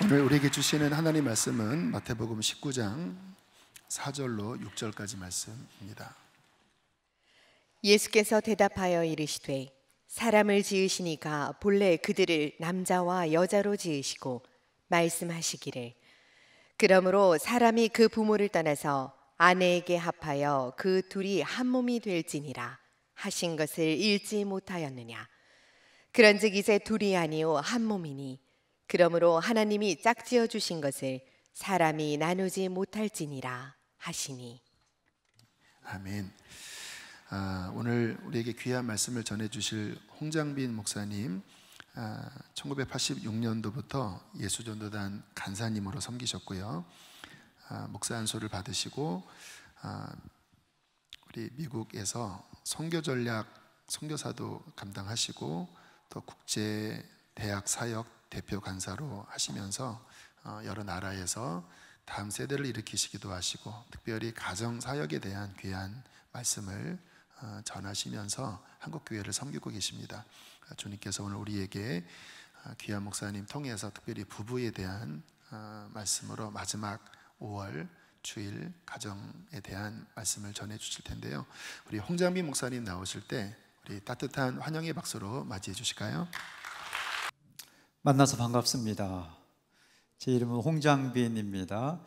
오늘 우리에게 주시는 하나님 말씀은 마태복음 19장 4절로 6절까지 말씀입니다. 예수께서 대답하여 이르시되 사람을 지으시니가 본래 그들을 남자와 여자로 지으시고 말씀하시기를 그러므로 사람이 그 부모를 떠나서 아내에게 합하여 그 둘이 한 몸이 될지니라 하신 것을 읽지 못하였느냐. 그런즉 이제 둘이 아니요 한 몸이니 그러므로 하나님이 짝지어 주신 것을 사람이 나누지 못할지니라 하시니. 아멘. 오늘 우리에게 귀한 말씀을 전해주실 홍장빈 목사님, 1986년도부터 예수전도단 간사님으로 섬기셨고요. 목사 안수를 받으시고 우리 미국에서 선교 전략 선교사도 감당하시고 또 국제 대학 사역 대표 간사로 하시면서 여러 나라에서 다음 세대를 일으키시기도 하시고 특별히 가정 사역에 대한 귀한 말씀을 전하시면서 한국 교회를 섬기고 계십니다. 주님께서 오늘 우리에게 귀한 목사님 통해서 특별히 부부에 대한 말씀으로 마지막 5월 주일 가정에 대한 말씀을 전해 주실 텐데요. 우리 홍장빈 목사님 나오실 때 우리 따뜻한 환영의 박수로 맞이해 주실까요? 만나서 반갑습니다. 제 이름은 홍장빈입니다.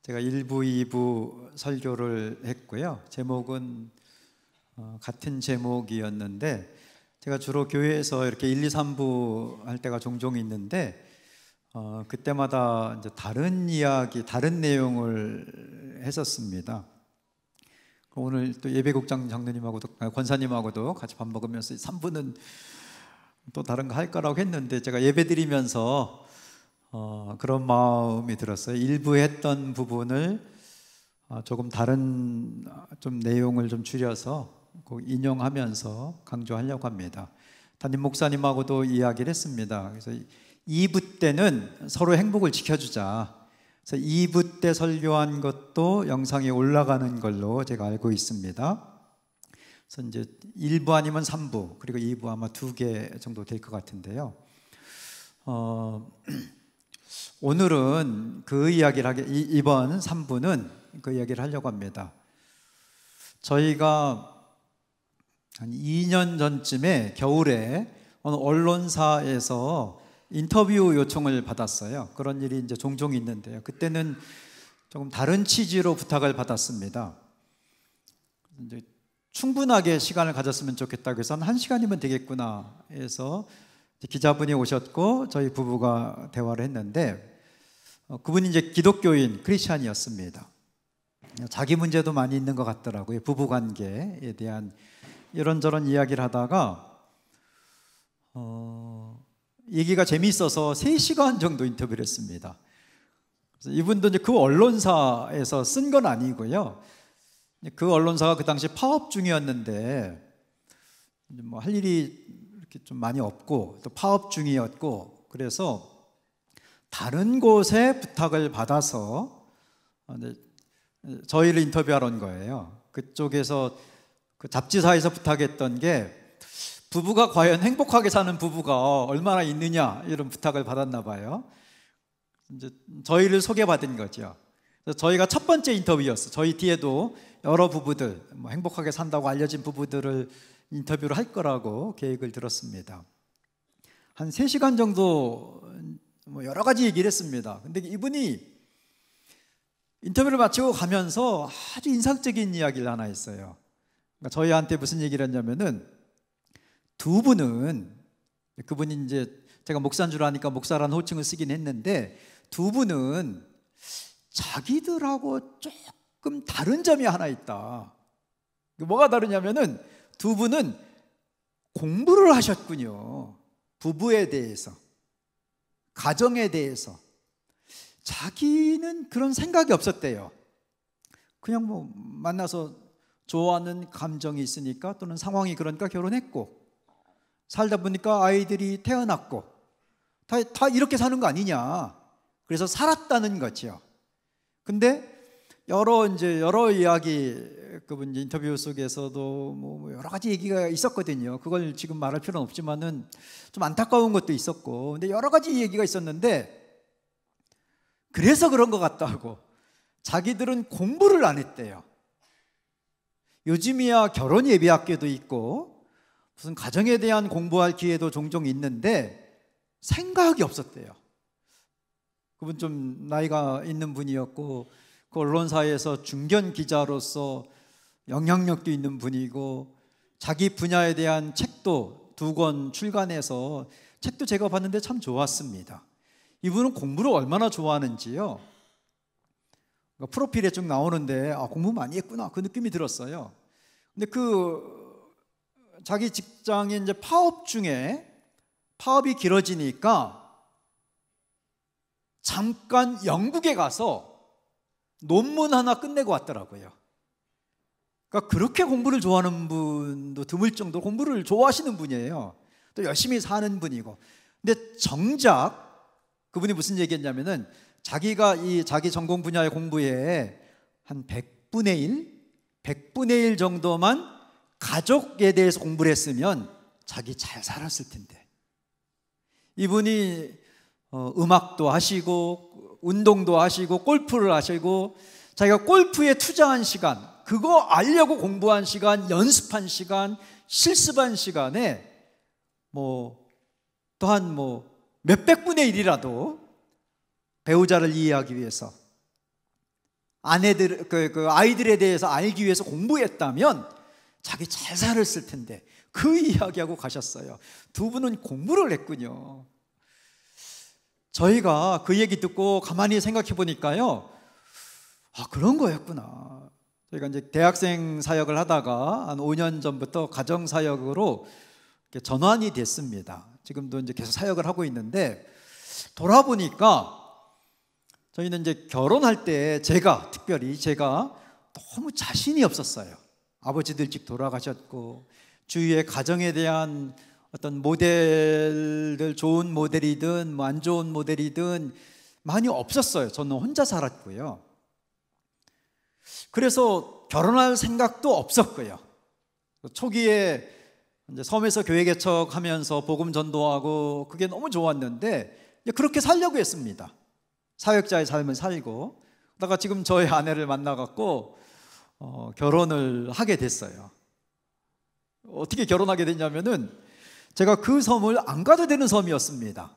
제가 1부, 2부 설교를 했고요. 제목은 같은 제목이었는데 제가 주로 교회에서 이렇게 1, 2, 3부 할 때가 종종 있는데 그때마다 이제 다른 이야기, 다른 내용을 했었습니다. 오늘 또 예배국장 장로님하고도 권사님하고도 같이 밥 먹으면서 3부는 또 다른 거 할 거라고 했는데 제가 예배드리면서 그런 마음이 들었어요. 일부 했던 부분을 조금 다른 좀 내용을 좀 줄여서 인용하면서 강조하려고 합니다. 담임 목사님하고도 이야기를 했습니다. 그래서 2부 때는 서로 행복을 지켜주자. 그래서 2부 때 설교한 것도 영상에 올라가는 걸로 제가 알고 있습니다. 그래서 이제 1부 아니면 3부 그리고 2부 아마 2개 정도 될 것 같은데요. 오늘은 그 이야기를 이번 3부는 그 이야기를 하려고 합니다. 저희가 한 2년 전쯤에 겨울에 어느 언론사에서 인터뷰 요청을 받았어요. 그런 일이 이제 종종 있는데요. 그때는 조금 다른 취지로 부탁을 받았습니다. 이제 충분하게 시간을 가졌으면 좋겠다. 그래서 한 1시간이면 되겠구나 해서 기자분이 오셨고 저희 부부가 대화를 했는데 그분이 이제 기독교인 크리스찬이었습니다. 자기 문제도 많이 있는 것 같더라고요. 부부관계에 대한 이런저런 이야기를 하다가 얘기가 재미있어서 3시간 정도 인터뷰를 했습니다. 그래서 이분도 이제 그 언론사에서 쓴 건 아니고요. 그 언론사가 그 당시 파업 중이었는데 뭐 할 일이 이렇게 좀 많이 없고 또 파업 중이었고 그래서 다른 곳에 부탁을 받아서 저희를 인터뷰하러 온 거예요. 그쪽에서 그 잡지사에서 부탁했던 게 부부가 과연 행복하게 사는 부부가 얼마나 있느냐 이런 부탁을 받았나 봐요. 이제 저희를 소개받은 거죠. 그래서 저희가 첫 번째 인터뷰였어요. 저희 뒤에도 여러 부부들, 뭐 행복하게 산다고 알려진 부부들을 인터뷰를 할 거라고 계획을 들었습니다. 한 3시간 정도 뭐 여러 가지 얘기를 했습니다. 근데 이분이 인터뷰를 마치고 가면서 아주 인상적인 이야기를 하나 했어요. 그러니까 저희한테 무슨 얘기를 했냐면은 두 분은, 그분이 이제 제가 목사인 줄 아니까 목사라는 호칭을 쓰긴 했는데 두 분은 자기들하고 조금 다른 점이 하나 있다. 뭐가 다르냐면은 두 분은 공부를 하셨군요. 부부에 대해서, 가정에 대해서. 자기는 그런 생각이 없었대요. 그냥 뭐 만나서 좋아하는 감정이 있으니까 또는 상황이 그러니까 결혼했고 살다 보니까 아이들이 태어났고 다 이렇게 사는 거 아니냐. 그래서 살았다는 거죠. 근데 여러 이야기 그분 인터뷰 속에서도 뭐 여러 가지 얘기가 있었거든요. 그걸 지금 말할 필요는 없지만은 좀 안타까운 것도 있었고, 근데 여러 가지 얘기가 있었는데 그래서 그런 것 같다고 자기들은 공부를 안 했대요. 요즘이야 결혼 예비학교도 있고 무슨 가정에 대한 공부할 기회도 종종 있는데 생각이 없었대요. 그분 좀 나이가 있는 분이었고 그 언론사에서 중견 기자로서 영향력도 있는 분이고 자기 분야에 대한 책도 2권 출간해서 책도 제가 봤는데 참 좋았습니다. 이분은 공부를 얼마나 좋아하는지요. 그러니까 프로필에 쭉 나오는데 공부 많이 했구나 그 느낌이 들었어요. 근데 그 자기 직장인 이제 파업 중에 파업이 길어지니까 잠깐 영국에 가서 논문 하나 끝내고 왔더라고요. 그러니까 그렇게 공부를 좋아하는 분도 드물 정도로 공부를 좋아하시는 분이에요. 또 열심히 사는 분이고. 근데 정작 그분이 무슨 얘기했냐면은 자기가 이 자기 전공 분야의 공부에 한 100분의 1 정도만 가족에 대해서 공부를 했으면 자기 잘 살았을 텐데. 이분이 음악도 하시고 운동도 하시고 골프를 하시고 자기가 골프에 투자한 시간, 그거 알려고 공부한 시간, 연습한 시간, 실습한 시간에 또한 몇백 분의 1이라도 배우자를 이해하기 위해서 아이들에 대해서 알기 위해서 공부했다면 자기 잘 살았을 텐데 그 이야기하고 가셨어요. 두 분은 공부를 했군요. 저희가 그 얘기 듣고 가만히 생각해 보니까요, 그런 거였구나. 저희가 이제 대학생 사역을 하다가 한 5년 전부터 가정 사역으로 전환이 됐습니다. 지금도 이제 계속 사역을 하고 있는데 돌아보니까 저희는 이제 결혼할 때 특별히 제가 너무 자신이 없었어요. 아버지도 일찍 돌아가셨고 주위의 가정에 대한 어떤 모델들, 좋은 모델이든 안 좋은 모델이든 많이 없었어요. 저는 혼자 살았고요. 그래서 결혼할 생각도 없었고요. 초기에 이제 섬에서 교회 개척하면서 복음 전도하고 그게 너무 좋았는데 그렇게 살려고 했습니다. 사역자의 삶을 살고 그러다가 지금 저의 아내를 만나갖고 결혼을 하게 됐어요. 어떻게 결혼하게 됐냐면은 제가 그 섬을 안 가도 되는 섬이었습니다.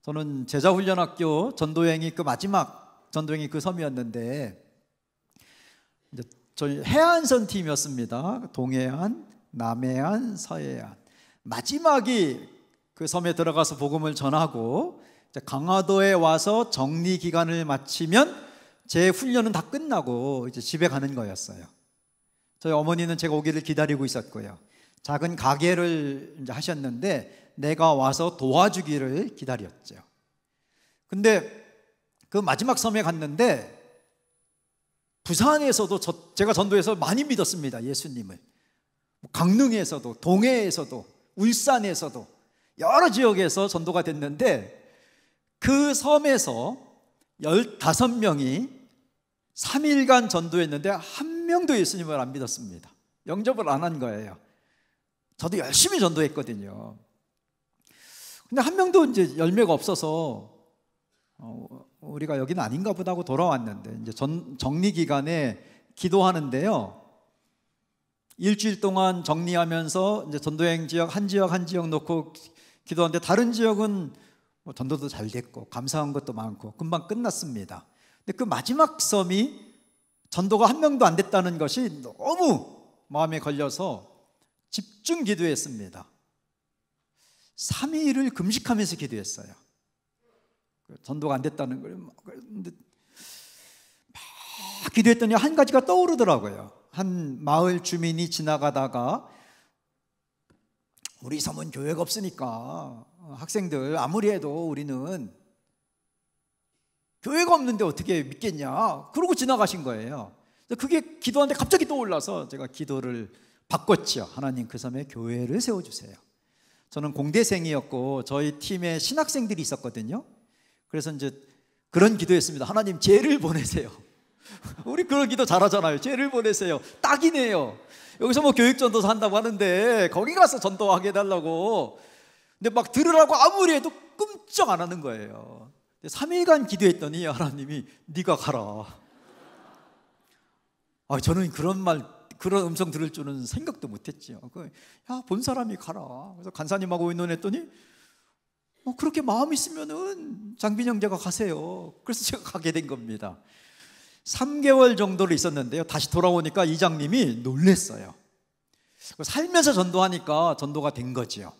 저는 제자훈련학교 전도여행이 마지막 전도여행이 그 섬이었는데 이제 저희 해안선 팀이었습니다. 동해안, 남해안, 서해안. 마지막이 그 섬에 들어가서 복음을 전하고 강화도에 와서 정리 기간을 마치면 제 훈련은 다 끝나고 이제 집에 가는 거였어요. 저희 어머니는 제가 오기를 기다리고 있었고요. 작은 가게를 이제 하셨는데 내가 와서 도와주기를 기다렸죠. 근데 그 마지막 섬에 갔는데 부산에서도 제가 전도해서 많이 믿었습니다. 예수님을. 강릉에서도 동해에서도 울산에서도 여러 지역에서 전도가 됐는데 그 섬에서 15명이 3일간 전도했는데 한 명도 예수님을 안 믿었습니다. 영접을 안 한 거예요. 저도 열심히 전도했거든요. 근데 한 명도 이제 열매가 없어서 우리가 여기는 아닌가 보다 하고 돌아왔는데 이제 정리 기간에 기도하는데요. 일주일 동안 정리하면서 이제 전도여행 지역 한 지역 놓고 기도하는데 다른 지역은 전도도 잘 됐고 감사한 것도 많고 금방 끝났습니다. 근데 그 마지막 섬이 전도가 한 명도 안 됐다는 것이 너무 마음에 걸려서 집중 기도했습니다. 3일을 금식하면서 기도했어요. 전도가 안 됐다는 걸 막 기도했더니 한 가지가 떠오르더라고요. 한 마을 주민이 지나가다가 우리 섬은 교회가 없으니까 학생들 아무리 해도 우리는 교회가 없는데 어떻게 믿겠냐 그러고 지나가신 거예요. 그게 기도하는데 갑자기 떠올라서 제가 기도를 바꿨죠. 하나님 그 섬에 교회를 세워주세요. 저는 공대생이었고 저희 팀에 신학생들이 있었거든요. 그래서 이제 그런 기도했습니다. 하나님 쟤를 보내세요. 우리 그런 기도 잘하잖아요. 쟤를 보내세요. 딱이네요. 여기서 교육전도사 한다고 하는데 거기 가서 전도하게 해달라고. 근데 막 들으라고 아무리 해도 끔쩍 안 하는 거예요. 3일간 기도했더니 하나님이 네가 가라. 저는 그런 음성 들을 줄은 생각도 못했지요. 야, 본 사람이 가라. 그래서 간사님하고 의논했더니 그렇게 마음 있으면은 장빈 형제가 가세요. 그래서 제가 가게 된 겁니다. 3개월 정도를 있었는데요, 다시 돌아오니까 이장님이 놀랬어요. 살면서 전도하니까 전도가 된 거지요.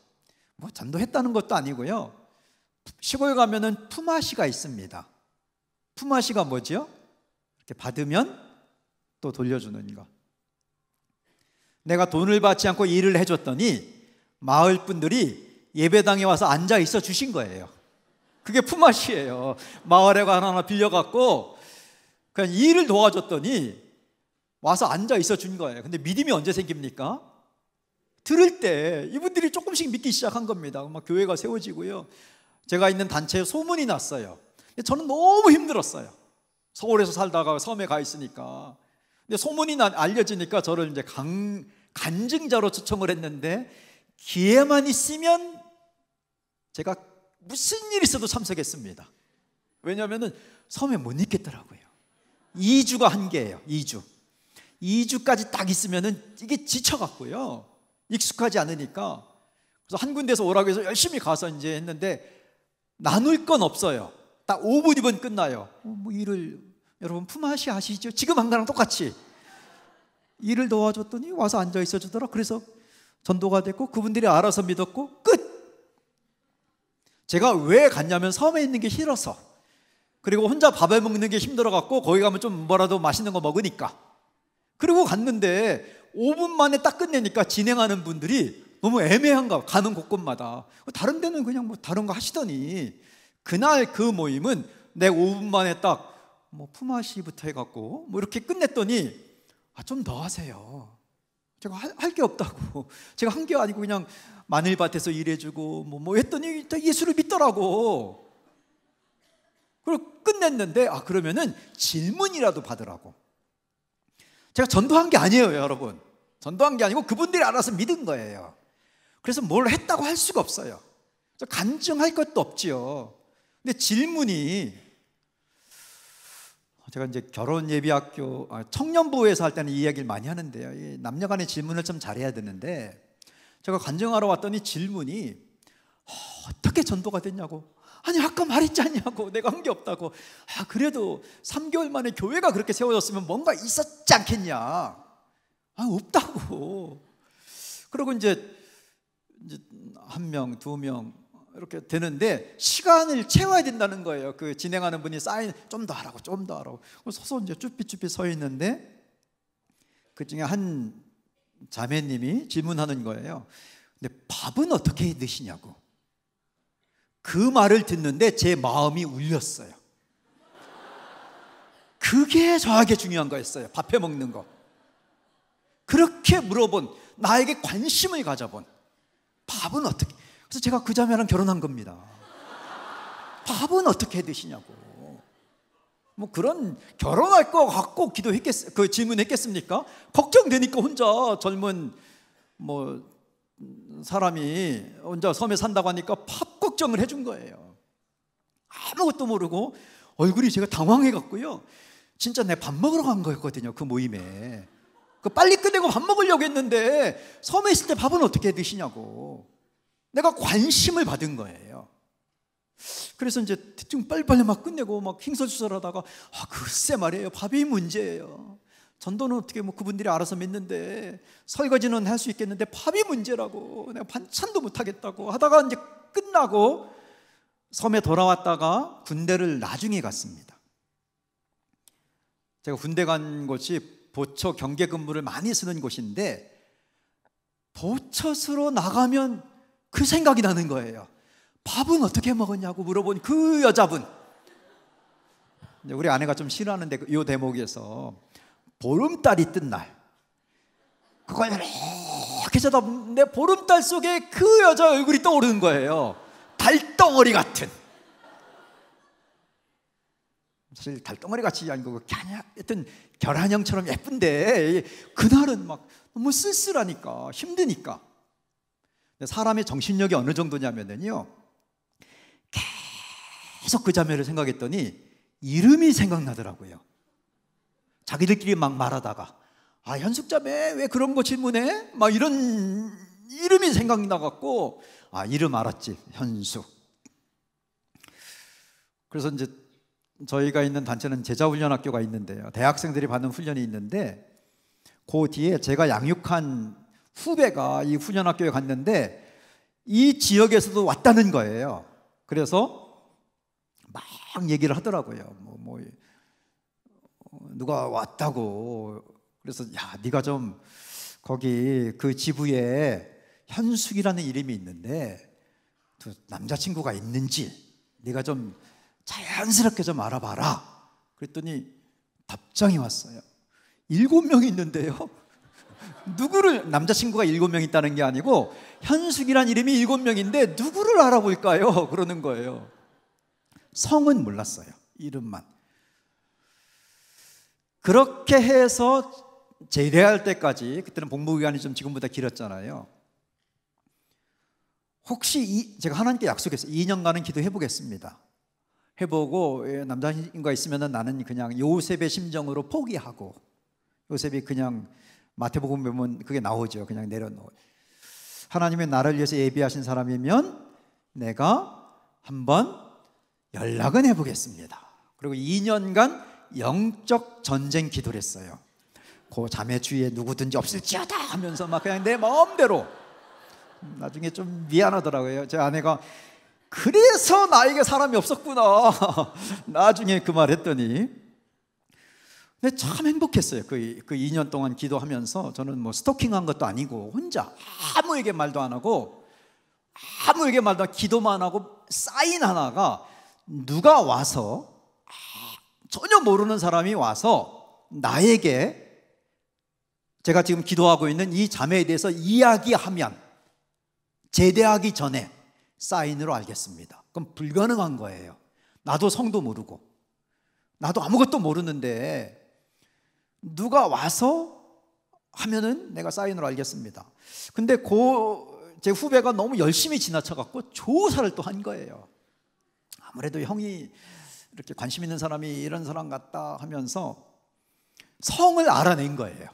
전도했다는 것도 아니고요, 시골 가면은 품앗이가 있습니다. 품앗이가 뭐지요? 이렇게 받으면 또 돌려주는 거. 내가 돈을 받지 않고 일을 해줬더니 마을 분들이 예배당에 와서 앉아 있어 주신 거예요. 그게 품앗이에요. 마을에 하나 빌려갖고 그냥 일을 도와줬더니 와서 앉아 있어 준 거예요. 근데 믿음이 언제 생깁니까? 들을 때 이분들이 조금씩 믿기 시작한 겁니다. 막 교회가 세워지고요, 제가 있는 단체에 소문이 났어요. 저는 너무 힘들었어요. 서울에서 살다가 섬에 가 있으니까. 근데 소문이 알려지니까 저를 이제 간증자로 초청을 했는데, 기회만 있으면 제가 무슨 일이 있어도 참석했습니다. 왜냐하면 섬에 못 있겠더라고요. 2주가 한계예요. 2주까지 딱 있으면 이게 지쳐갖고요, 익숙하지 않으니까. 그래서 한 군데서 오라고 해서 열심히 가서 이제 했는데 나눌 건 없어요. 딱 5분이면 끝나요. 일을 여러분 품앗이 아시죠? 지금 한 거랑 똑같이 일을 도와줬더니 와서 앉아 있어 주더라. 그래서 전도가 됐고 그분들이 알아서 믿었고 끝. 제가 왜 갔냐면 섬에 있는 게 싫어서, 그리고 혼자 밥을 먹는 게 힘들어 갖고 거기 가면 좀 뭐라도 맛있는 거 먹으니까. 그리고 갔는데 5분 만에 딱 끝내니까 진행하는 분들이 너무 애매한가, 가는 곳곳마다. 다른 데는 그냥 다른 거 하시더니 그날 그 모임은 내가 5분 만에 딱 품앗이부터 해갖고 이렇게 끝냈더니 좀 더 하세요. 제가 할 게 없다고. 제가 한 게 아니고 그냥 마늘밭에서 일해주고 했더니 예수를 믿더라고. 그리고 끝냈는데 그러면은 질문이라도 받으라고. 제가 전도한 게 아니에요, 여러분. 전도한 게 아니고 그분들이 알아서 믿은 거예요. 그래서 뭘 했다고 할 수가 없어요. 간증할 것도 없지요. 근데 질문이, 제가 이제 결혼예비학교 청년부에서 할 때는 이 이야기를 많이 하는데요, 남녀간의 질문을 좀 잘해야 되는데, 제가 간증하러 왔더니 질문이 어떻게 전도가 됐냐고. 아니 아까 말했지 않냐고. 내가 한 게 없다고. 그래도 3개월 만에 교회가 그렇게 세워졌으면 뭔가 있었지 않겠냐. 없다고. 그리고 이제 1명, 2명 이렇게 되는데 시간을 채워야 된다는 거예요. 그 진행하는 분이 사인 좀 더 하라고, 좀 더 하라고. 서서 이제 쭈삣쭈삣 서 있는데 그 중에 한 자매님이 질문하는 거예요. 근데 밥은 어떻게 드시냐고. 그 말을 듣는데 제 마음이 울렸어요. 그게 저에게 중요한 거였어요. 밥해 먹는 거. 그렇게 물어본, 나에게 관심을 가져본 밥은 어떻게. 그래서 제가 그 자매랑 결혼한 겁니다. 밥은 어떻게 드시냐고. 그런 결혼할 거 갖고 그 질문했겠습니까? 걱정되니까 혼자 젊은 사람이 혼자 섬에 산다고 하니까 밥 걱정을 해준 거예요. 아무것도 모르고 얼굴이 제가 당황해 갖고요, 진짜 내 밥 먹으러 간 거였거든요. 그 모임에 빨리 끝내고 밥 먹으려고 했는데 섬에 있을 때 밥은 어떻게 드시냐고. 내가 관심을 받은 거예요. 그래서 이제 대충 빨리빨리 막 끝내고 막 킹설수설하다가 글쎄 말이에요, 밥이 문제예요. 전도는 어떻게 그분들이 알아서 믿는데, 설거지는 할 수 있겠는데 밥이 문제라고. 내가 반찬도 못 하겠다고 하다가 이제 끝나고 섬에 돌아왔다가 군대를 나중에 갔습니다. 제가 군대 간 곳이 보초 경계 근무를 많이 쓰는 곳인데, 보초스로 나가면 그 생각이 나는 거예요. 밥은 어떻게 먹었냐고 물어본 그 여자분. 우리 아내가 좀 싫어하는데 이 대목에서 보름달이 뜬 날, 그걸 이렇게 쳐다보는데 보름달 속에 그 여자 얼굴이 떠오르는 거예요. 달덩어리 같은. 사실 달덩어리 같이 아니고 하여튼 결한형처럼 예쁜데, 그날은 막 너무 쓸쓸하니까, 힘드니까. 사람의 정신력이 어느 정도냐면요, 계속 그 자매를 생각했더니 이름이 생각나더라고요. 자기들끼리 막 말하다가 아, 현숙자매 왜 그런 거 질문해? 막 이런 이름이 생각나갖고 아, 이름 알았지, 현숙. 그래서 이제 저희가 있는 단체는 제자훈련학교가 있는데요, 대학생들이 받는 훈련이 있는데 그 뒤에 제가 양육한 후배가 이 훈련학교에 갔는데 이 지역에서도 왔다는 거예요. 그래서 막 얘기를 하더라고요. 누가 왔다고. 그래서 야, 네가 좀 거기 그 지부에 현숙이라는 이름이 있는데 또 남자친구가 있는지 네가 좀 자연스럽게 좀 알아봐라. 그랬더니 답장이 왔어요. 7명이 있는데요. 누구를, 남자친구가 7명 있다는 게 아니고 현숙이란 이름이 7명인데 누구를 알아볼까요? 그러는 거예요. 성은 몰랐어요, 이름만. 그렇게 해서 제대할 때까지, 그때는 복무기간이 좀 지금보다 길었잖아요. 혹시 제가 하나님께 약속했어요. 2년간은 기도해 보겠습니다. 해보고 남자친구가 있으면 나는 그냥 요셉의 심정으로 포기하고, 요셉이 그냥 마태복음 보면 그게 나오죠. 그냥 내려놓어. 하나님의 나를 위해서 예비하신 사람이면 내가 한번 연락은 해보겠습니다. 그리고 2년간 영적 전쟁 기도를 했어요. 그 자매 주위에 누구든지 없을지어다 하면서 막 그냥 내 마음대로. 나중에 좀 미안하더라고요. 제 아내가 그래서 나에게 사람이 없었구나. 나중에 그 말 했더니. 근데 참 행복했어요. 그 2년 동안 기도하면서 저는 뭐 스토킹한 것도 아니고 혼자 아무에게 말도 안 하고 기도만 하고, 사인 하나가 누가 와서, 전혀 모르는 사람이 와서 나에게 제가 지금 기도하고 있는 이 자매에 대해서 이야기하면 제대하기 전에 사인으로 알겠습니다. 그럼 불가능한 거예요. 나도 성도 모르고 나도 아무것도 모르는데 누가 와서 하면은 내가 사인으로 알겠습니다. 근데 제 후배가 너무 열심히 지나쳐갖고 조사를 또 한 거예요. 아무래도 형이 이렇게 관심 있는 사람이 이런 사람 같다 하면서 성을 알아낸 거예요.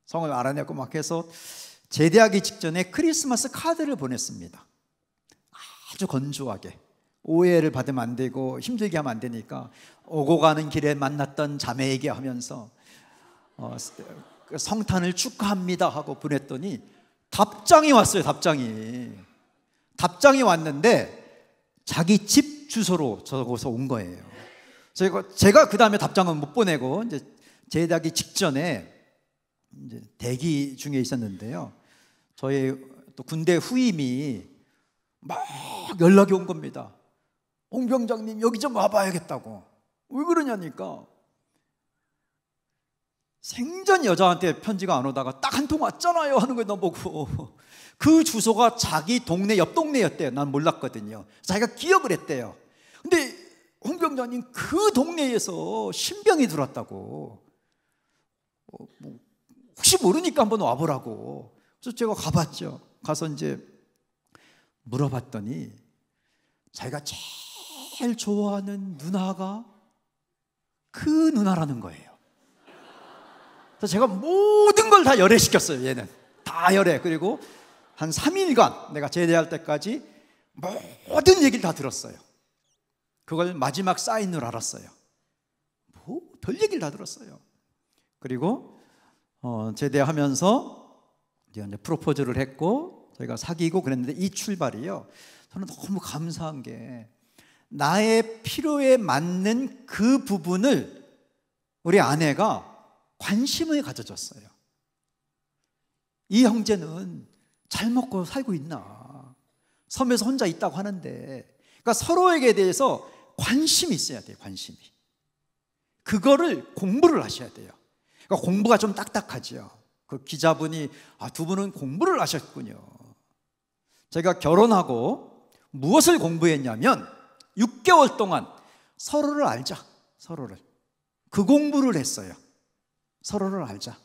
성을 알아내고 막 해서 제대하기 직전에 크리스마스 카드를 보냈습니다. 아주 건조하게. 오해를 받으면 안 되고 힘들게 하면 안 되니까 오고 가는 길에 만났던 자매에게 하면서 성탄을 축하합니다 하고 보냈더니 답장이 왔어요. 답장이 왔는데 자기 집 주소로 적어서 온 거예요. 제가 그 다음에 답장은 못 보내고 이제 제대하기 직전에 이제 대기 중에 있었는데요. 저희 또 군대 후임이 막 연락이 온 겁니다. 홍 병장님 여기 좀 와봐야겠다고. 왜 그러냐니까 생전 여자한테 편지가 안 오다가 딱 한 통 왔잖아요 하는 걸 나보고, 그 주소가 자기 동네 옆 동네였대요. 난 몰랐거든요. 자기가 기억을 했대요. 근데 홍 병장님 그 동네에서 신병이 들어왔다고, 혹시 모르니까 한번 와보라고. 그래서 제가 가봤죠. 가서 이제 물어봤더니 자기가 제일 좋아하는 누나가 그 누나라는 거예요. 그래서 제가 모든 걸 다 열애시켰어요. 얘는 다 열애. 그리고 한 3일간 내가 제대할 때까지 모든 얘기를 다 들었어요. 그걸 마지막 사인으로 알았어요. 별 얘기를 다 들었어요. 그리고 제대하면서 이제 프로포즈를 했고 저희가 사귀고 그랬는데, 이 출발이요, 저는 너무 감사한 게 나의 필요에 맞는 그 부분을 우리 아내가 관심을 가져줬어요. 이 형제는 잘 먹고 살고 있나, 섬에서 혼자 있다고 하는데, 그러니까 서로에게 대해서 관심이 있어야 돼요. 관심이. 그거를 공부를 하셔야 돼요. 그러니까 공부가 좀 딱딱하죠. 그 기자분이 두 분은 공부를 하셨군요. 제가 결혼하고 무엇을 공부했냐면 6개월 동안 서로를 알자. 서로를. 그 공부를 했어요. 서로를 알자.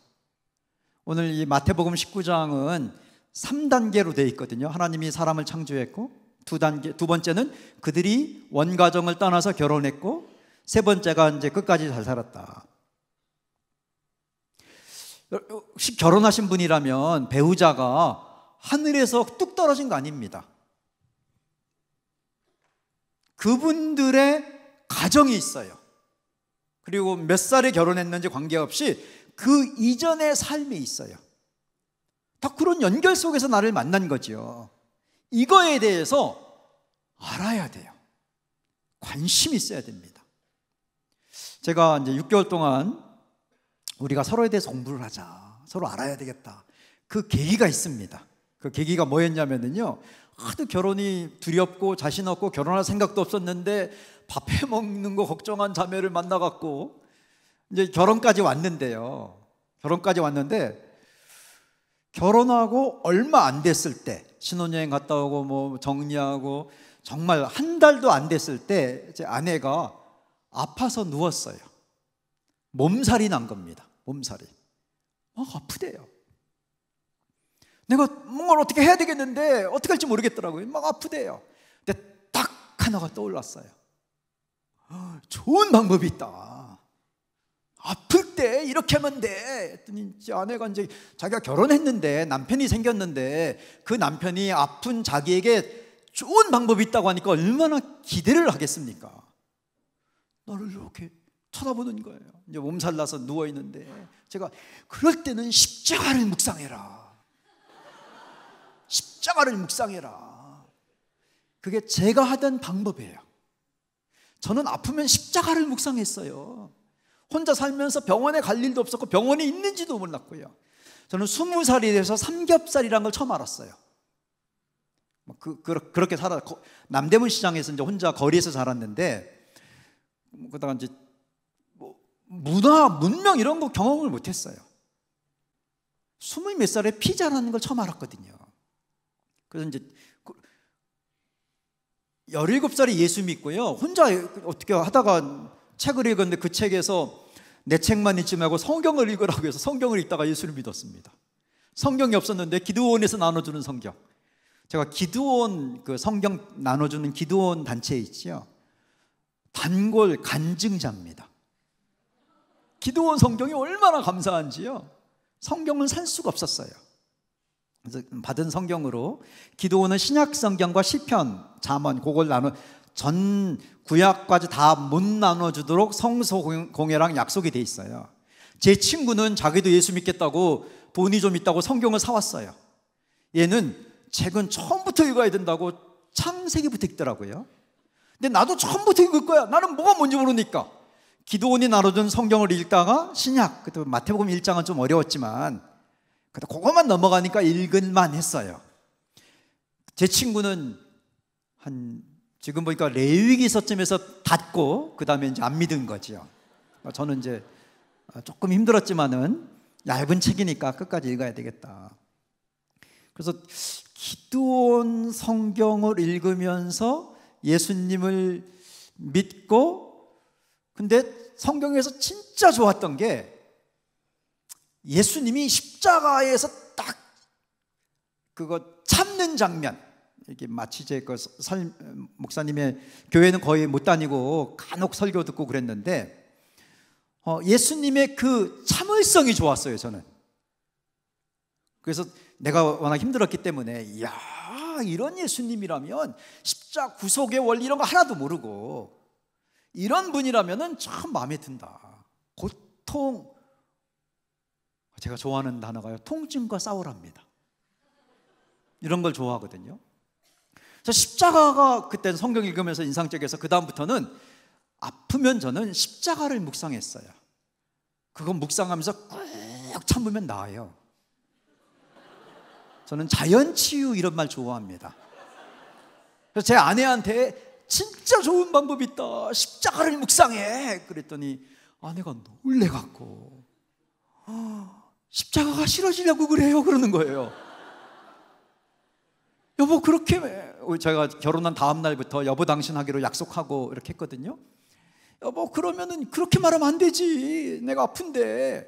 오늘 이 마태복음 19장은 3단계로 되어 있거든요. 하나님이 사람을 창조했고, 두 번째는 그들이 원가정을 떠나서 결혼했고, 세 번째가 이제 끝까지 잘 살았다. 혹시 결혼하신 분이라면 배우자가 하늘에서 뚝 떨어진 거 아닙니다. 그분들의 가정이 있어요. 그리고 몇 살에 결혼했는지 관계없이 그 이전의 삶이 있어요. 다 그런 연결 속에서 나를 만난 거죠. 이거에 대해서 알아야 돼요. 관심이 있어야 됩니다. 제가 이제 6개월 동안 우리가 서로에 대해서 공부를 하자, 서로 알아야 되겠다, 그 계기가 있습니다. 그 계기가 뭐였냐면요, 하도 결혼이 두렵고 자신 없고 결혼할 생각도 없었는데 밥 해먹는 거 걱정한 자매를 만나갖고 이제 결혼까지 왔는데요. 결혼하고 얼마 안 됐을 때, 신혼여행 갔다 오고 뭐 정리하고 정말 한 달도 안 됐을 때 제 아내가 아파서 누웠어요. 몸살이 난 겁니다. 몸살이 막 아프대요. 내가 뭔가를 어떻게 해야 되겠는데 어떻게 할지 모르겠더라고요. 막 아프대요. 근데 딱 하나가 떠올랐어요. 좋은 방법이 있다. 아플 때 이렇게 하면 돼. 했더니 아내가 이제 자기가 결혼했는데 남편이 생겼는데 그 남편이 아픈 자기에게 좋은 방법이 있다고 하니까 얼마나 기대를 하겠습니까? 나를 이렇게 쳐다보는 거예요. 이제 몸살 나서 누워 있는데 제가 그럴 때는 십자가를 묵상해라. 십자가를 묵상해라. 그게 제가 하던 방법이에요. 저는 아프면 십자가를 묵상했어요. 혼자 살면서 병원에 갈 일도 없었고 병원에 있는지도 몰랐고요. 저는 20살이 돼서 삼겹살이라는 걸 처음 알았어요. 그렇게 살아. 남대문 시장에서 이제 혼자 거리에서 살았는데, 그러다가 이제 문화, 문명 이런 거 경험을 못했어요. 20몇 살에 피자라는 걸 처음 알았거든요. 그래서 이제 17살에 예수 믿고요, 혼자 어떻게 하다가 책을 읽었는데 그 책에서 내 책만 읽지 말고 성경을 읽으라고 해서 성경을 읽다가 예수를 믿었습니다. 성경이 없었는데 기드온에서 나눠주는 성경, 제가 기드온 그 성경 나눠주는 기드온 단체에 있죠. 단골 간증자입니다. 기드온 성경이 얼마나 감사한지요. 성경을 살 수가 없었어요. 그래서 받은 성경으로 기드온은 신약 성경과 시편, 잠언 그걸 전 구약까지 다 못 나눠주도록 성소 공예랑 약속이 돼 있어요. 제 친구는 자기도 예수 믿겠다고 돈이 좀 있다고 성경을 사왔어요. 얘는 책은 처음부터 읽어야 된다고 창세기부터 읽더라고요. 근데 나도 처음부터 읽을 거야. 나는 뭐가 뭔지 모르니까 기드온이 나눠준 성경을 읽다가 신약, 그때 마태복음 1장은 좀 어려웠지만 그것만 넘어가니까 읽을만 했어요. 제 친구는 지금 보니까 레위기서쯤에서 닫고 그 다음에 이제 안 믿은 거죠. 저는 이제 조금 힘들었지만은 얇은 책이니까 끝까지 읽어야 되겠다. 그래서 기드온 성경을 읽으면서 예수님을 믿고, 근데 성경에서 진짜 좋았던 게 예수님이 십자가에서 딱 그거 참는 장면, 이게 마치 제 목사님의 교회는 거의 못 다니고 간혹 설교 듣고 그랬는데 예수님의 그 참을성이 좋았어요, 저는. 그래서 내가 워낙 힘들었기 때문에 이야, 이런 예수님이라면 십자가 구속의 원리 이런 거 하나도 모르고 이런 분이라면 참 마음에 든다. 고통, 제가 좋아하는 단어가요, 통증과 싸우랍니다. 이런 걸 좋아하거든요. 그래서 십자가가 그때 성경 읽으면서 인상적이어서 그 다음부터는 아프면 저는 십자가를 묵상했어요. 그거 묵상하면서 꾹 참으면 나아요. 저는 자연치유 이런 말 좋아합니다. 그래서 제 아내한테 진짜 좋은 방법이 있다, 십자가를 묵상해. 그랬더니 아내가 놀래갖고 십자가가 싫어지려고 그래요 그러는 거예요. 여보, 그렇게 제가 결혼한 다음 날부터 여보 당신 하기로 약속하고 이렇게 했거든요. 여보, 그러면은 그렇게 말하면 안 되지. 내가 아픈데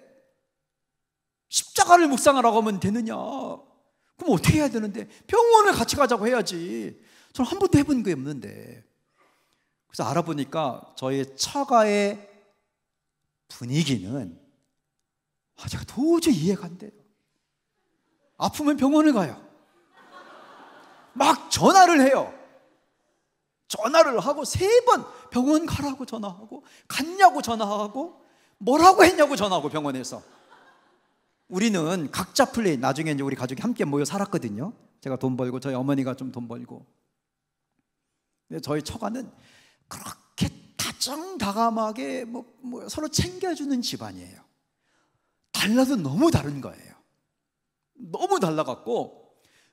십자가를 묵상하라고 하면 되느냐? 그럼 어떻게 해야 되는데? 병원을 같이 가자고 해야지. 저는 한 번도 해본 게 없는데. 그래서 알아보니까 저희 처가의 분위기는 제가 도저히 이해가 안 돼요. 아프면 병원을 가요. 막 전화를 해요. 전화를 하고 3번 병원 가라고 전화하고, 갔냐고 전화하고, 뭐라고 했냐고 전화하고, 병원에서. 우리는 각자 플레이, 나중에 이제 우리 가족이 함께 모여 살았거든요. 제가 돈 벌고 저희 어머니가 좀 돈 벌고. 근데 저희 처가는 그렇게 다정다감하게 뭐 서로 챙겨주는 집안이에요. 달라도 너무 다른 거예요. 너무 달라갖고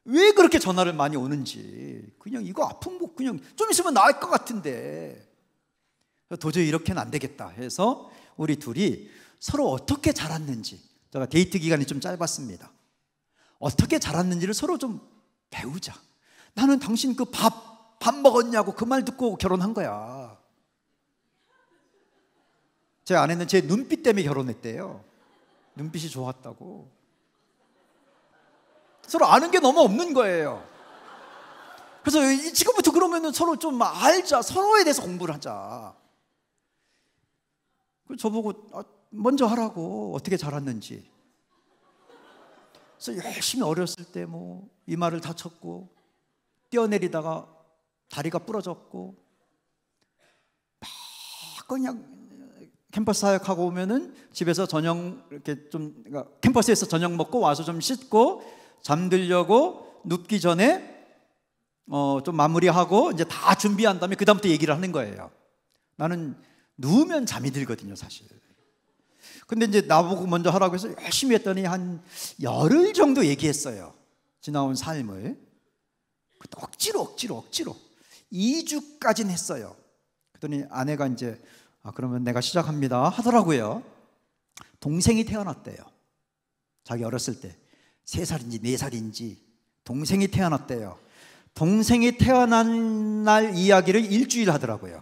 왜 그렇게 전화를 많이 오는지, 그냥 이거 아픈 거 그냥 좀 있으면 나을 것 같은데 도저히 이렇게는 안 되겠다 해서 우리 둘이 서로 어떻게 자랐는지, 제가 데이트 기간이 좀 짧았습니다. 어떻게 자랐는지를 서로 좀 배우자. 나는 당신 그 밥 먹었냐고 그 말 듣고 결혼한 거야. 제 아내는 제 눈빛 때문에 결혼했대요. 눈빛이 좋았다고. 서로 아는 게 너무 없는 거예요. 그래서 지금부터 그러면은 서로 좀 알자. 서로에 대해서 공부를 하자. 그래서 저보고 먼저 하라고, 어떻게 자랐는지. 그래서 열심히 어렸을 때 뭐 이마를 다쳤고, 뛰어내리다가 다리가 부러졌고, 막 그냥 캠퍼스 사역하고 오면은 집에서 저녁 이렇게 좀, 그러니까 캠퍼스에서 저녁 먹고 와서 좀 씻고 잠들려고 눕기 전에 좀 마무리하고 이제 다 준비한 다음에 그 다음부터 얘기를 하는 거예요. 나는 누우면 잠이 들거든요, 사실. 근데 이제 나보고 먼저 하라고 해서 열심히 했더니 한 열흘 정도 얘기했어요. 지나온 삶을. 억지로 2주까지는 했어요. 그랬더니 아내가 이제 그러면 내가 시작합니다 하더라고요. 동생이 태어났대요. 자기 어렸을 때 3살인지 4살인지 동생이 태어났대요. 동생이 태어난 날 이야기를 일주일 하더라고요.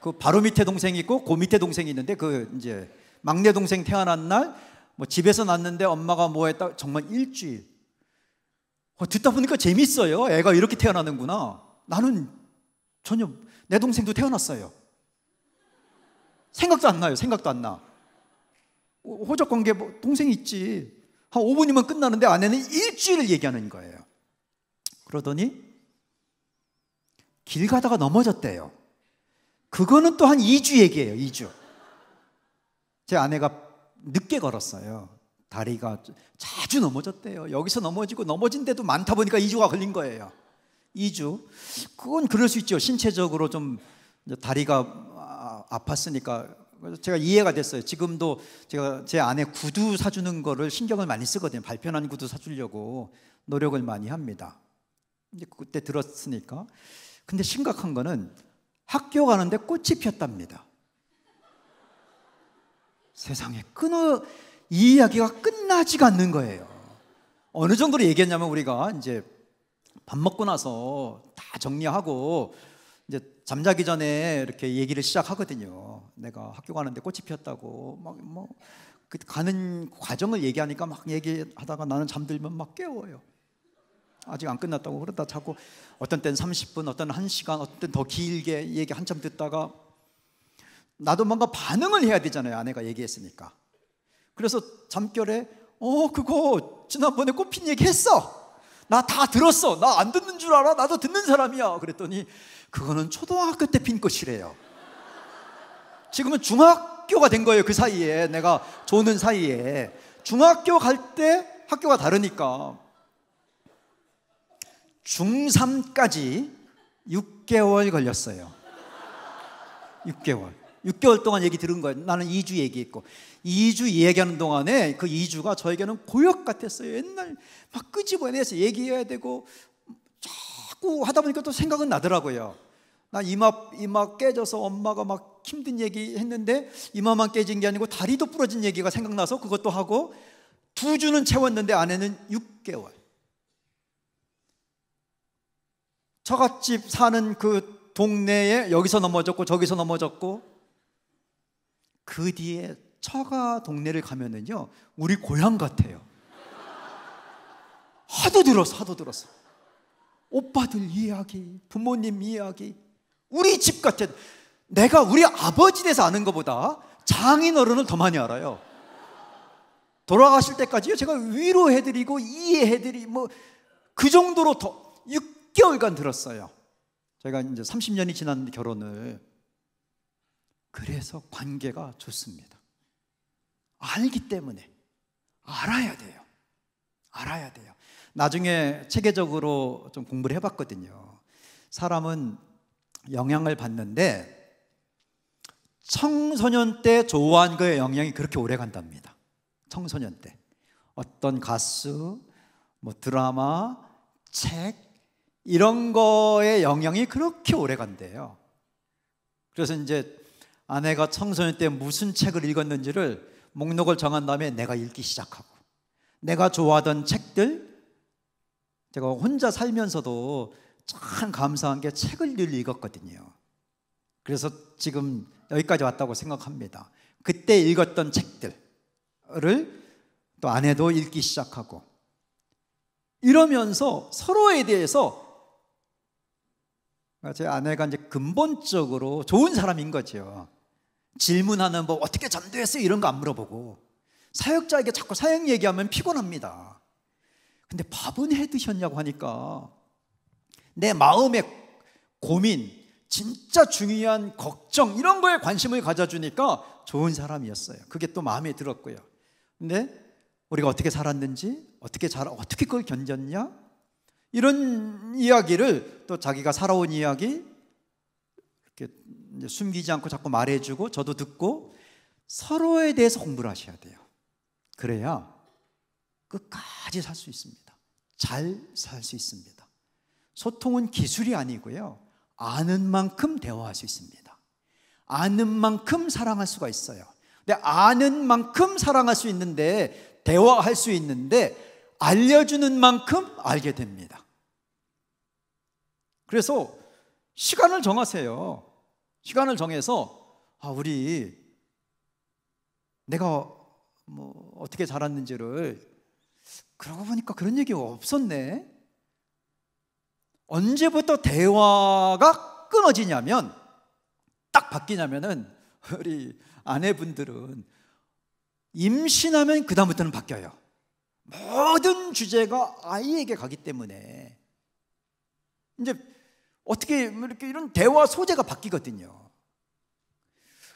그 바로 밑에 동생이 있고 그 밑에 동생이 있는데, 그 이제 막내 동생 태어난 날 뭐 집에서 났는데 엄마가 뭐 했다, 정말 일주일. 듣다 보니까 재밌어요. 애가 이렇게 태어나는구나. 나는 전혀, 내 동생도 태어났어요. 생각도 안 나요. 생각도 안 나. 호적관계 뭐 동생이 있지. 한 5분이면 끝나는데 아내는 일주일을 얘기하는 거예요. 그러더니 길 가다가 넘어졌대요. 그거는 또 한 2주 얘기예요. 2주. 제 아내가 늦게 걸었어요. 다리가 자주 넘어졌대요. 여기서 넘어지고 넘어진 데도 많다 보니까 2주가 걸린 거예요. 2주. 그건 그럴 수 있죠. 신체적으로 좀 다리가 아팠으니까. 그래서 제가 이해가 됐어요. 지금도 제가 제 아내 구두 사주는 거를 신경을 많이 쓰거든요. 발편한 구두 사주려고 노력을 많이 합니다. 이제 그때 들었으니까. 근데 심각한 거는 학교 가는데 꽃이 피었답니다. 세상에, 이 이야기가 끝나지가 않는 거예요. 어느 정도로 얘기했냐면, 우리가 이제 밥 먹고 나서 다 정리하고 이제 잠자기 전에 이렇게 얘기를 시작하거든요. 내가 학교 가는데 꽃이 피었다고 막 그 가는 과정을 얘기하니까 막 얘기하다가 나는 잠들면 막 깨워요. 아직 안 끝났다고. 그러다 자고 어떤 때는 30분, 어떤 1시간, 어떤 때는 더 길게 얘기 한참 듣다가 나도 뭔가 반응을 해야 되잖아요. 아내가 얘기했으니까. 그래서 잠결에 그거 지난번에 꽃핀 얘기 했어. 나 다 들었어. 나 안 듣는 줄 알아? 나도 듣는 사람이야. 그랬더니 그거는 초등학교 때 핀 꽃이래요. 지금은 중학교가 된 거예요. 그 사이에, 내가 조는 사이에. 중학교 갈 때 학교가 다르니까 중3까지 6개월 걸렸어요. 6개월 동안 얘기 들은 거예요. 나는 2주 얘기했고, 2주 얘기하는 동안에 그 2주가 저에게는 고역 같았어요. 옛날 막 끄집어내서 얘기해야 되고 자꾸 하다 보니까 또 생각은 나더라고요. 나 이마 깨져서 엄마가 막 힘든 얘기 했는데 이마만 깨진 게 아니고 다리도 부러진 얘기가 생각나서 그것도 하고, 2주는 채웠는데 아내는 6개월. 처갓집 사는 그 동네에 여기서 넘어졌고 저기서 넘어졌고, 그 뒤에 처가 동네를 가면은요 우리 고향 같아요. 하도 들었어. 오빠들 이야기, 부모님 이야기, 우리 집 같아. 내가 우리 아버지 대해서 아는 것보다 장인어른을 더 많이 알아요. 돌아가실 때까지요, 제가 위로해드리고 이해해드리고 그 정도로 더 6개월간 들었어요. 제가 이제 30년이 지났는데 결혼을. 그래서 관계가 좋습니다. 알기 때문에. 알아야 돼요. 나중에 체계적으로 좀 공부를 해봤거든요. 사람은 영향을 받는데 청소년 때 좋아한 거에 영향이 그렇게 오래 간답니다. 청소년 때 어떤 가수, 드라마, 책 이런 거에 영향이 그렇게 오래 간대요. 그래서 이제 아내가 청소년 때 무슨 책을 읽었는지를 목록을 정한 다음에 내가 읽기 시작하고, 내가 좋아하던 책들, 제가 혼자 살면서도 참 감사한 게 책을 늘 읽었거든요. 그래서 지금 여기까지 왔다고 생각합니다. 그때 읽었던 책들을 또 아내도 읽기 시작하고, 이러면서 서로에 대해서 제 아내가 이제 근본적으로 좋은 사람인 거죠. 질문하는 법, 어떻게 전도했어요? 이런 거 안 물어보고, 사역자에게 자꾸 사역 얘기하면 피곤합니다. 근데 밥은 해 드셨냐고 하니까 내 마음의 고민, 진짜 중요한 걱정 이런 거에 관심을 가져주니까 좋은 사람이었어요. 그게 또 마음에 들었고요. 근데 우리가 어떻게 살았는지, 어떻게 그걸 견뎠냐, 이런 이야기를 또 자기가 살아온 이야기 이렇게 숨기지 않고 자꾸 말해주고, 저도 듣고, 서로에 대해서 공부를 하셔야 돼요. 그래야 끝까지 살 수 있습니다. 잘 살 수 있습니다. 소통은 기술이 아니고요, 아는 만큼 대화할 수 있습니다. 아는 만큼 사랑할 수가 있어요. 근데 아는 만큼 사랑할 수 있는데, 대화할 수 있는데, 알려주는 만큼 알게 됩니다. 그래서 시간을 정하세요. 시간을 정해서 내가 어떻게 자랐는지를, 그러고 보니까 그런 얘기가 없었네. 언제부터 대화가 끊어지냐면, 딱 바뀌냐면은, 우리 아내분들은 임신하면 그 다음부터는 바뀌어요. 모든 주제가 아이에게 가기 때문에 이제 어떻게 이렇게 이런 대화 소재가 바뀌거든요.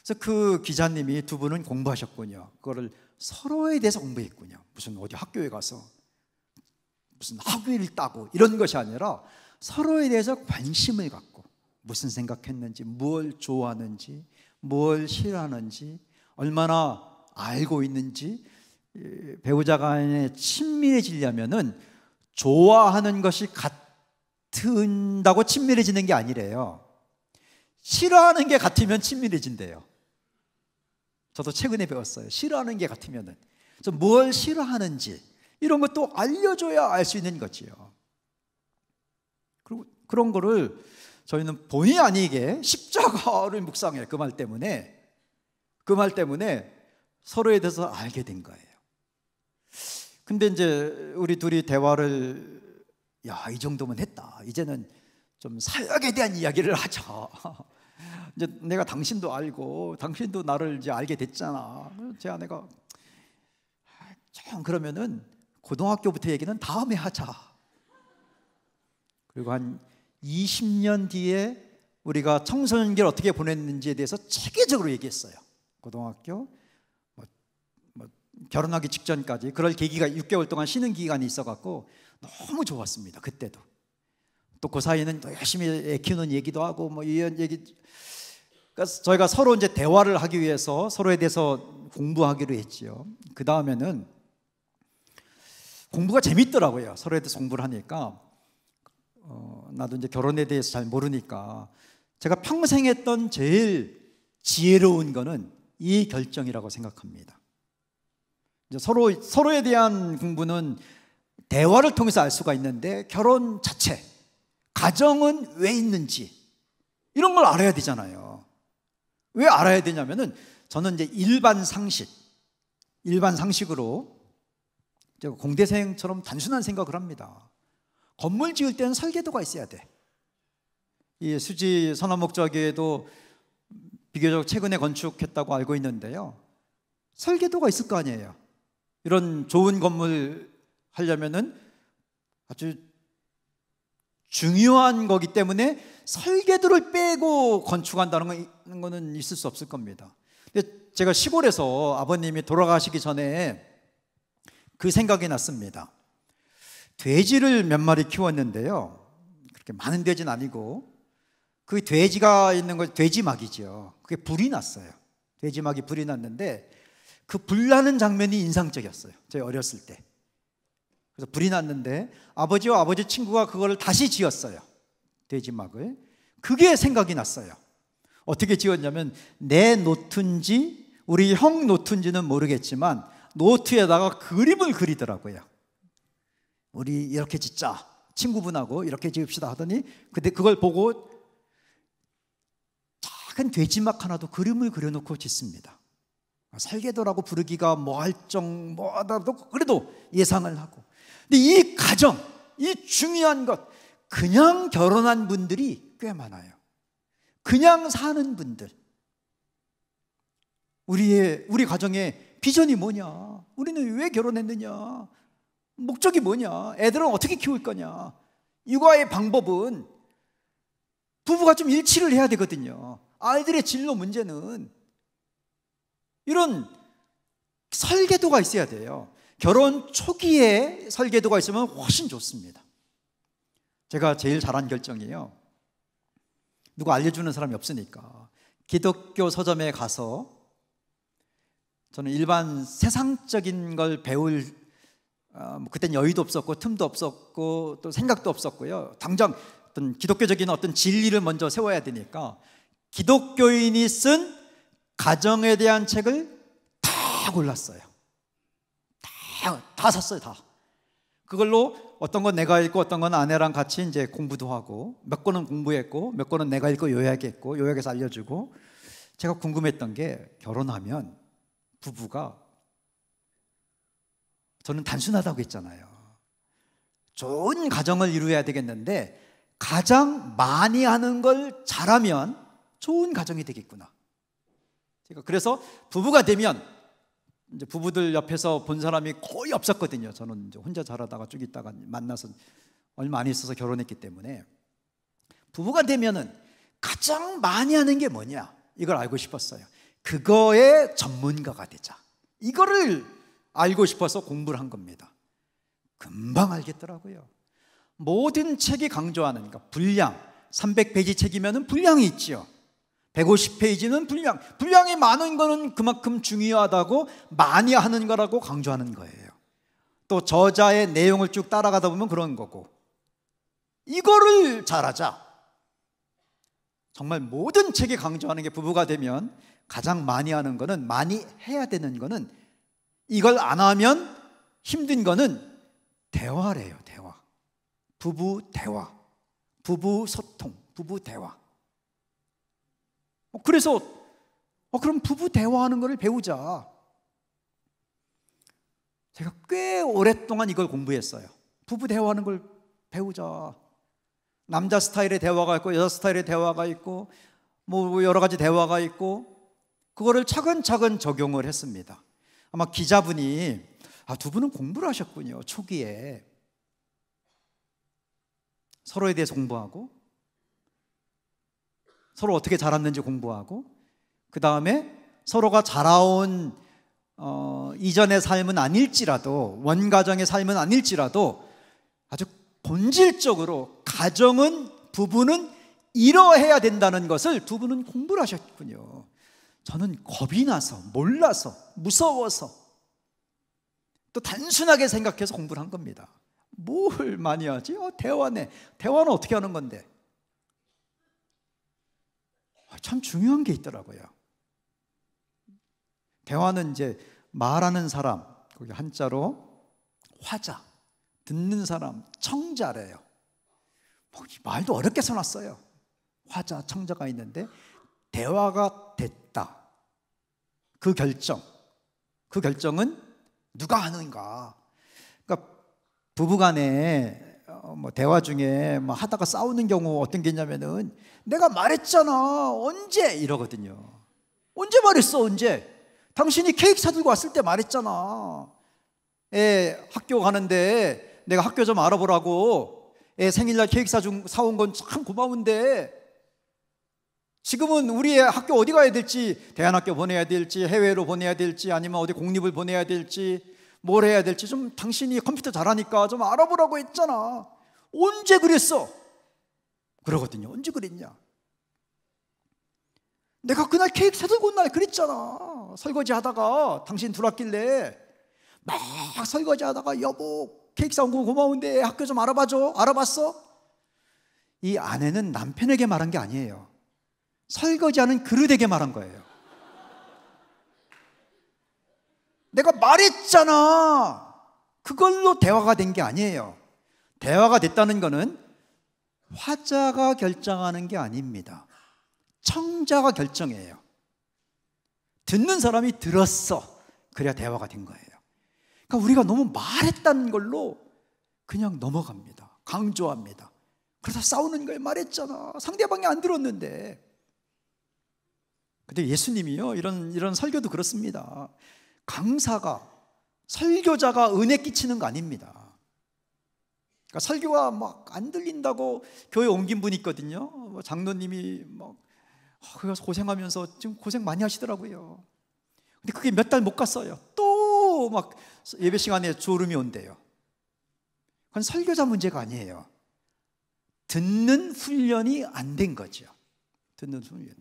그래서 그 기자님이 두 분은 공부하셨군요. 그거를 서로에 대해서 공부했군요. 무슨 어디 학교에 가서 무슨 학위를 따고 이런 것이 아니라 서로에 대해서 관심을 갖고, 무슨 생각했는지, 뭘 좋아하는지, 뭘 싫어하는지, 얼마나 알고 있는지. 배우자 간에 친밀해지려면은 좋아하는 것이 같은다고 친밀해지는 게 아니래요. 싫어하는 게 같으면 친밀해진대요. 저도 최근에 배웠어요. 싫어하는 게 같으면은. 그래서 뭘 싫어하는지 이런 것도 알려줘야 알 수 있는 거지요. 그리고 그런 거를 저희는 본의 아니게 십자가를 묵상해요. 그 말 때문에 서로에 대해서 알게 된 거예요. 근데 이제 우리 둘이 대화를, 이 정도면 했다, 이제는 좀 사역에 대한 이야기를 하자. 이제 내가 당신도 알고 당신도 나를 이제 알게 됐잖아. 제 아내가 좀 그러면은 고등학교부터 얘기는 다음에 하자. 그리고 한 20년 뒤에 우리가 청소년기를 어떻게 보냈는지에 대해서 체계적으로 얘기했어요. 고등학교, 결혼하기 직전까지. 그럴 계기가 6개월 동안 쉬는 기간이 있어갖고 너무 좋았습니다. 그때도. 또 그 사이에는 또 열심히 애 키우는 얘기도 하고 이런 얘기. 그러니까 저희가 서로 이제 대화를 하기 위해서 서로에 대해서 공부하기로 했지요. 그 다음에는 공부가 재밌더라고요. 서로에 대해서 공부를 하니까. 나도 이제 결혼에 대해서 잘 모르니까 제가 평생 했던 제일 지혜로운 거는 이 결정이라고 생각합니다. 이제 서로에 대한 공부는 대화를 통해서 알 수가 있는데, 결혼 자체, 가정은 왜 있는지 이런 걸 알아야 되잖아요. 왜 알아야 되냐면은, 저는 이제 일반 상식으로 제가 공대생처럼 단순한 생각을 합니다. 건물 지을 때는 설계도가 있어야 돼. 이 수지 선화목자교회도 비교적 최근에 건축했다고 알고 있는데요, 설계도가 있을 거 아니에요. 이런 좋은 건물 하려면은 아주 중요한 거기 때문에 설계도를 빼고 건축한다는 거는 있을 수 없을 겁니다. 근데 제가 시골에서 아버님이 돌아가시기 전에 그 생각이 났습니다. 돼지를 몇 마리 키웠는데요, 그렇게 많은 돼지는 아니고 그 돼지가 있는 거 돼지막이죠. 그게 불이 났어요. 돼지막이 불이 났는데 그 불나는 장면이 인상적이었어요, 저희 어렸을 때. 그래서 불이 났는데 아버지와 아버지 친구가 그거를 다시 지었어요, 돼지막을. 그게 생각이 났어요. 어떻게 지었냐면, 내 노트인지 우리 형 노트인지는 모르겠지만 노트에다가 그림을 그리더라고요. 우리 이렇게 짓자, 친구분하고 이렇게 지읍시다 하더니, 근데 그걸 보고 작은 돼지막 하나도 그림을 그려놓고 짓습니다. 설계도라고 부르기가 뭐하다도 그래도 예상을 하고. 근데 이 가정, 이 중요한 것, 그냥 결혼한 분들이 꽤 많아요. 그냥 사는 분들. 우리 가정의 비전이 뭐냐? 우리는 왜 결혼했느냐? 목적이 뭐냐? 애들은 어떻게 키울 거냐? 육아의 방법은 부부가 좀 일치를 해야 되거든요. 아이들의 진로 문제는 이런 설계도가 있어야 돼요. 결혼 초기에 설계도가 있으면 훨씬 좋습니다. 제가 제일 잘한 결정이에요. 누가 알려주는 사람이 없으니까 기독교 서점에 가서, 저는 일반 세상적인 걸 배울 그땐 여유도 없었고 틈도 없었고 또 생각도 없었고요. 당장 어떤 기독교적인 어떤 진리를 먼저 세워야 되니까 기독교인이 쓴 가정에 대한 책을 다 골랐어요. 다 샀어요, 다. 그걸로 어떤 건 내가 읽고 어떤 건 아내랑 같이 이제 공부도 하고, 몇 권은 공부했고 몇 권은 내가 읽고 요약했고 요약해서 알려주고. 제가 궁금했던 게, 결혼하면 부부가, 저는 단순하다고 했잖아요. 좋은 가정을 이루어야 되겠는데 가장 많이 하는 걸 잘하면 좋은 가정이 되겠구나. 제가 그래서 부부가 되면, 이제 부부들 옆에서 본 사람이 거의 없었거든요. 저는 이제 혼자 자라다가 쭉 있다가 만나서 얼마 안 있어서 결혼했기 때문에. 부부가 되면은 가장 많이 하는 게 뭐냐, 이걸 알고 싶었어요. 그거의 전문가가 되자. 이거를 알고 싶어서 공부를 한 겁니다. 금방 알겠더라고요. 모든 책이 강조하는, 그러니까 분량, 300페이지 책이면 분량이 있죠. 150페이지는 분량이 많은 거는 그만큼 중요하다고, 많이 하는 거라고 강조하는 거예요. 또 저자의 내용을 쭉 따라가다 보면 그런 거고. 이거를 잘하자. 정말 모든 책이 강조하는 게, 부부가 되면 가장 많이 하는 거는, 많이 해야 되는 거는, 이걸 안 하면 힘든 거는 대화래요. 대화. 부부 대화, 부부 소통, 부부 대화. 그래서 그럼 부부 대화하는 것을 배우자. 제가 꽤 오랫동안 이걸 공부했어요. 부부 대화하는 걸 배우자. 남자 스타일의 대화가 있고 여자 스타일의 대화가 있고 뭐 여러 가지 대화가 있고, 그거를 차근차근 적용을 했습니다. 아마 기자분이, 두 분은 공부를 하셨군요. 초기에 서로에 대해서 공부하고, 서로 어떻게 자랐는지 공부하고, 그 다음에 서로가 자라온 이전의 삶은 아닐지라도, 원가정의 삶은 아닐지라도 아주 본질적으로 가정은, 부부는 이러해야 된다는 것을 두 분은 공부를 하셨군요. 저는 겁이 나서, 몰라서, 무서워서, 또 단순하게 생각해서 공부를 한 겁니다. 뭘 많이 하지? 대화네. 대화는 어떻게 하는 건데? 참 중요한 게 있더라고요. 대화는 이제 말하는 사람, 거기 한자로 화자, 듣는 사람 청자래요. 말도 어렵게 써놨어요. 화자, 청자가 있는데, 대화가 됐다. 그 결정은 누가 하는가? 부부간에 뭐 대화 중에 뭐 하다가 싸우는 경우 어떤 게 있냐면은 내가 말했잖아 언제 이러거든요. 언제 말했어 언제? 당신이 케이크 사들고 왔을 때 말했잖아. 애 학교 가는데 내가 학교 좀 알아보라고 애 생일날 케이크 사온 건 참 고마운데 지금은 우리 애 학교 어디 가야 될지, 대안학교 보내야 될지 해외로 보내야 될지 아니면 어디 공립을 보내야 될지 뭘 해야 될지 좀 당신이 컴퓨터 잘하니까 좀 알아보라고 했잖아. 언제 그랬어? 그러거든요. 언제 그랬냐? 내가 그날 케이크 사들고 온 날 그랬잖아. 설거지 하다가 당신 들어왔길래 막 설거지 하다가 여보 케이크 사온 거 고마운데 학교 좀 알아봐줘. 알아봤어? 이 아내는 남편에게 말한 게 아니에요. 설거지하는 그릇에게 말한 거예요. 내가 말했잖아. 그걸로 대화가 된 게 아니에요. 대화가 됐다는 거는 화자가 결정하는 게 아닙니다. 청자가 결정해요. 듣는 사람이 들었어. 그래야 대화가 된 거예요. 그러니까 우리가 너무 말했다는 걸로 그냥 넘어갑니다. 강조합니다. 그래서 싸우는 거예요. 말했잖아. 상대방이 안 들었는데. 근데 예수님이요 이런 설교도 그렇습니다. 강사가 설교자가 은혜 끼치는 거 아닙니다. 그러니까 설교가 막 안 들린다고 교회 옮긴 분이 있거든요. 장로님이 막 그래서 고생하면서 지금 고생 많이 하시더라고요. 근데 그게 몇 달 못 갔어요. 또 막 예배 시간에 졸음이 온대요. 그건 설교자 문제가 아니에요. 듣는 훈련이 안 된 거죠. 듣는 훈련이.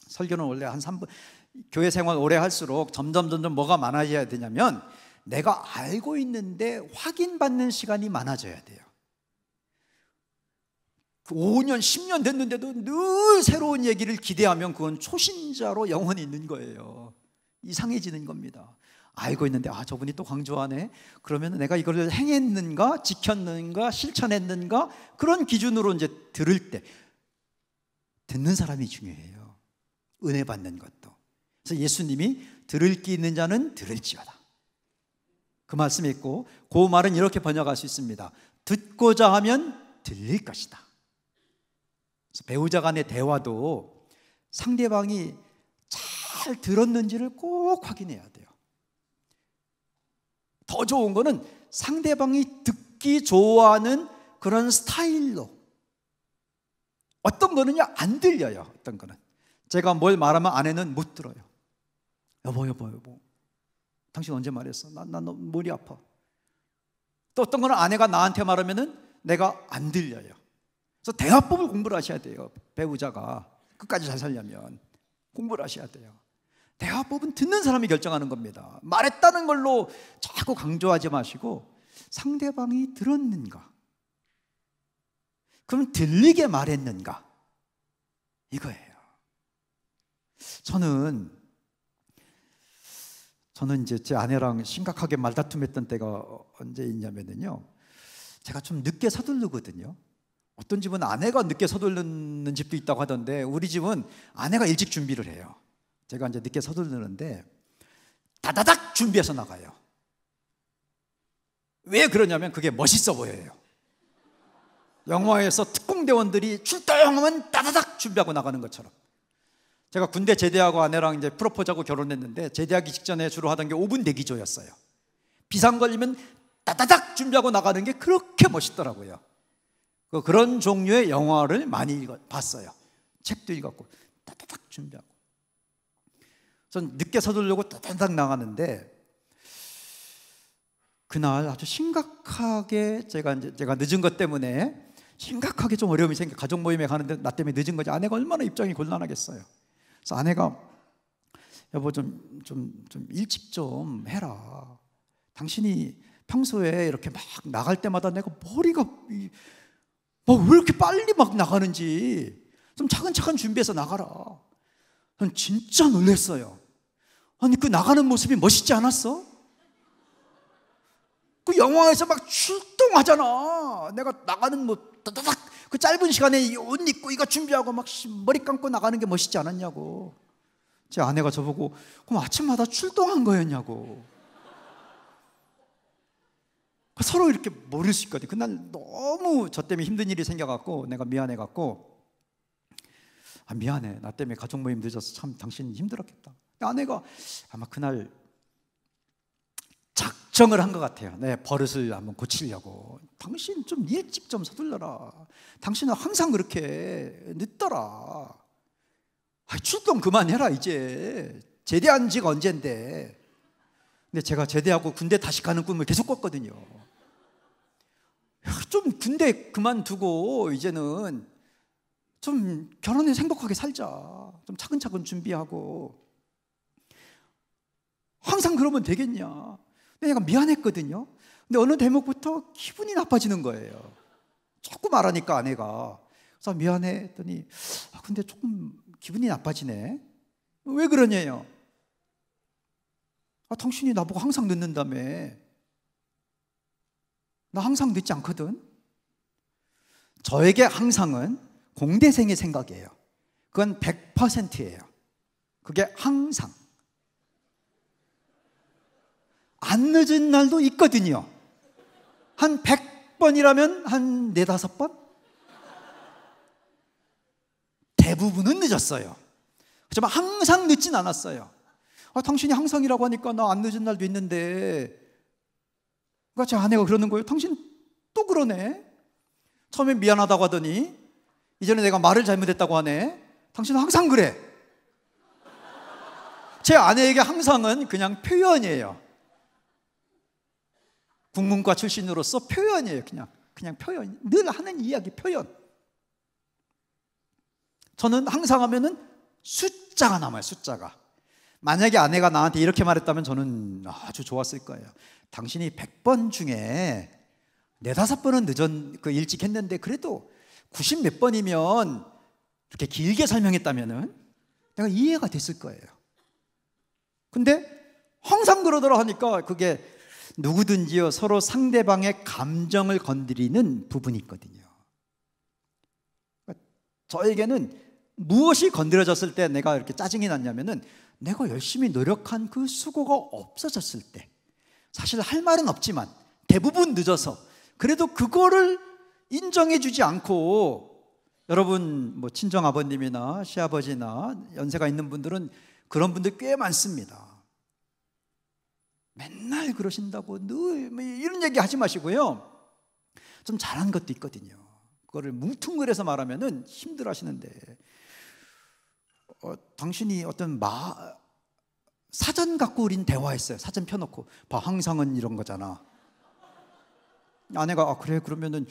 설교는 원래 한 3분, 교회 생활 오래 할수록 점점 뭐가 많아져야 되냐면 내가 알고 있는데 확인받는 시간이 많아져야 돼요. 5년, 10년 됐는데도 늘 새로운 얘기를 기대하면 그건 초신자로 영혼이 있는 거예요. 이상해지는 겁니다. 알고 있는데 저분이 또 강조하네. 그러면 내가 이걸 행했는가, 지켰는가, 실천했는가 그런 기준으로 이제 들을 때 듣는 사람이 중요해요. 은혜 받는 것도. 그래서 예수님이 들을 귀 있는 자는 들을지어다. 그 말씀이 있고 그 말은 이렇게 번역할 수 있습니다. 듣고자 하면 들릴 것이다. 그래서 배우자 간의 대화도 상대방이 잘 들었는지를 꼭 확인해야 돼요. 더 좋은 거는 상대방이 듣기 좋아하는 그런 스타일로. 어떤 거는요 안 들려요. 어떤 거는 제가 뭘 말하면 아내는 못 들어요. 여보 당신 언제 말했어? 나 너무 머리 아파. 또 어떤 거는 아내가 나한테 말하면은 내가 안 들려요. 그래서 대화법을 공부를 하셔야 돼요. 배우자가 끝까지 잘 살려면 공부를 하셔야 돼요. 대화법은 듣는 사람이 결정하는 겁니다. 말했다는 걸로 자꾸 강조하지 마시고 상대방이 들었는가? 그럼 들리게 말했는가? 이거예요. 저는 이제 제 아내랑 심각하게 말다툼했던 때가 언제 있냐면요. 제가 좀 늦게 서두르거든요. 어떤 집은 아내가 늦게 서두르는 집도 있다고 하던데 우리 집은 아내가 일찍 준비를 해요. 제가 이제 늦게 서두르는데 다다닥 준비해서 나가요. 왜 그러냐면 그게 멋있어 보여요. 영화에서 특공대원들이 출동하면 다다닥 준비하고 나가는 것처럼. 제가 군대 제대하고 아내랑 이제 프로포즈하고 결혼했는데 제대하기 직전에 주로 하던 게 5분 대기조였어요. 비상 걸리면 다다닥 준비하고 나가는 게 그렇게 멋있더라고요. 그런 종류의 영화를 많이 봤어요. 책도 읽었고 다다닥 준비하고. 전 늦게 서두르려고 다다닥 나가는데 그날 아주 심각하게 제가 늦은 것 때문에 심각하게 좀 어려움이 생겨. 가족 모임에 가는데 나 때문에 늦은 거지. 아내가 얼마나 입장이 곤란하겠어요. 그래서 아내가 여보 좀 일찍 좀 해라. 당신이 평소에 이렇게 막 나갈 때마다 내가 머리가 왜 이렇게 빨리 막 나가는지 좀 차근차근 준비해서 나가라. 전 진짜 놀랐어요. 아니 그 나가는 모습이 멋있지 않았어? 그 영화에서 막 출동하잖아. 내가 나가는 뭐 다다닥 그 짧은 시간에 옷 입고 이거 준비하고 막 머리 감고 나가는 게 멋있지 않았냐고. 제 아내가 저보고 그럼 아침마다 출동한 거였냐고. 서로 이렇게 모를 수 있거든요. 그날 너무 저 때문에 힘든 일이 생겨갖고 내가 미안해갖고, 미안해, 나 때문에 가족 모임 늦어서 참 당신 힘들었겠다. 아내가 아마 그날 작정을 한 것 같아요. 내 버릇을 한번 고치려고. 당신 좀 일찍 좀 서둘러라. 당신은 항상 그렇게 늦더라. 출동 그만해라. 이제 제대한 지가 언젠데. 근데 제가 제대하고 군대 다시 가는 꿈을 계속 꿨거든요. 좀 군대 그만두고 이제는 좀 결혼해서 행복하게 살자. 좀 차근차근 준비하고. 항상 그러면 되겠냐. 근데 내가 미안했거든요. 근데 어느 대목부터 기분이 나빠지는 거예요. 자꾸 말하니까 아내가. 그래서 미안해 했더니 근데 조금 기분이 나빠지네. 왜 그러냐요? 당신이 나보고 항상 늦는다며. 나 항상 늦지 않거든. 저에게 항상은 공대생의 생각이에요. 그건 100%예요. 그게 항상. 안 늦은 날도 있거든요. 한 100번이라면 한 4, 5번? 대부분은 늦었어요. 하지만 항상 늦진 않았어요. 당신이 항상이라고 하니까 나 안 늦은 날도 있는데. 그러니까 제 아내가 그러는 거예요. 당신 또 그러네. 처음에 미안하다고 하더니 이전에 내가 말을 잘못했다고 하네. 당신은 항상 그래. 제 아내에게 항상은 그냥 표현이에요. 국문과 출신으로서 표현이에요. 그냥 표현. 늘 하는 이야기 표현. 저는 항상 하면은 숫자가 남아요. 숫자가. 만약에 아내가 나한테 이렇게 말했다면 저는 아주 좋았을 거예요. 당신이 100번 중에 4, 5번은 일찍 했는데 그래도 90 몇 번이면 이렇게 길게 설명했다면은 내가 이해가 됐을 거예요. 근데 항상 그러더라 하니까 그게 누구든지요 서로 상대방의 감정을 건드리는 부분이 있거든요. 저에게는 무엇이 건드려졌을 때 내가 이렇게 짜증이 났냐면은 내가 열심히 노력한 그 수고가 없어졌을 때. 사실 할 말은 없지만 대부분 늦어서 그래도 그거를 인정해 주지 않고, 여러분 뭐 친정 아버님이나 시아버지나 연세가 있는 분들은 그런 분들 꽤 많습니다. 맨날 그러신다고 늘 이런 얘기 하지 마시고요. 좀 잘한 것도 있거든요. 그거를 뭉퉁거려서 말하면은 힘들어 하시는데, 당신이 어떤 사전 갖고 우린 대화했어요. 사전 펴놓고 봐, 항상은 이런 거잖아. 아내가 그래 그러면은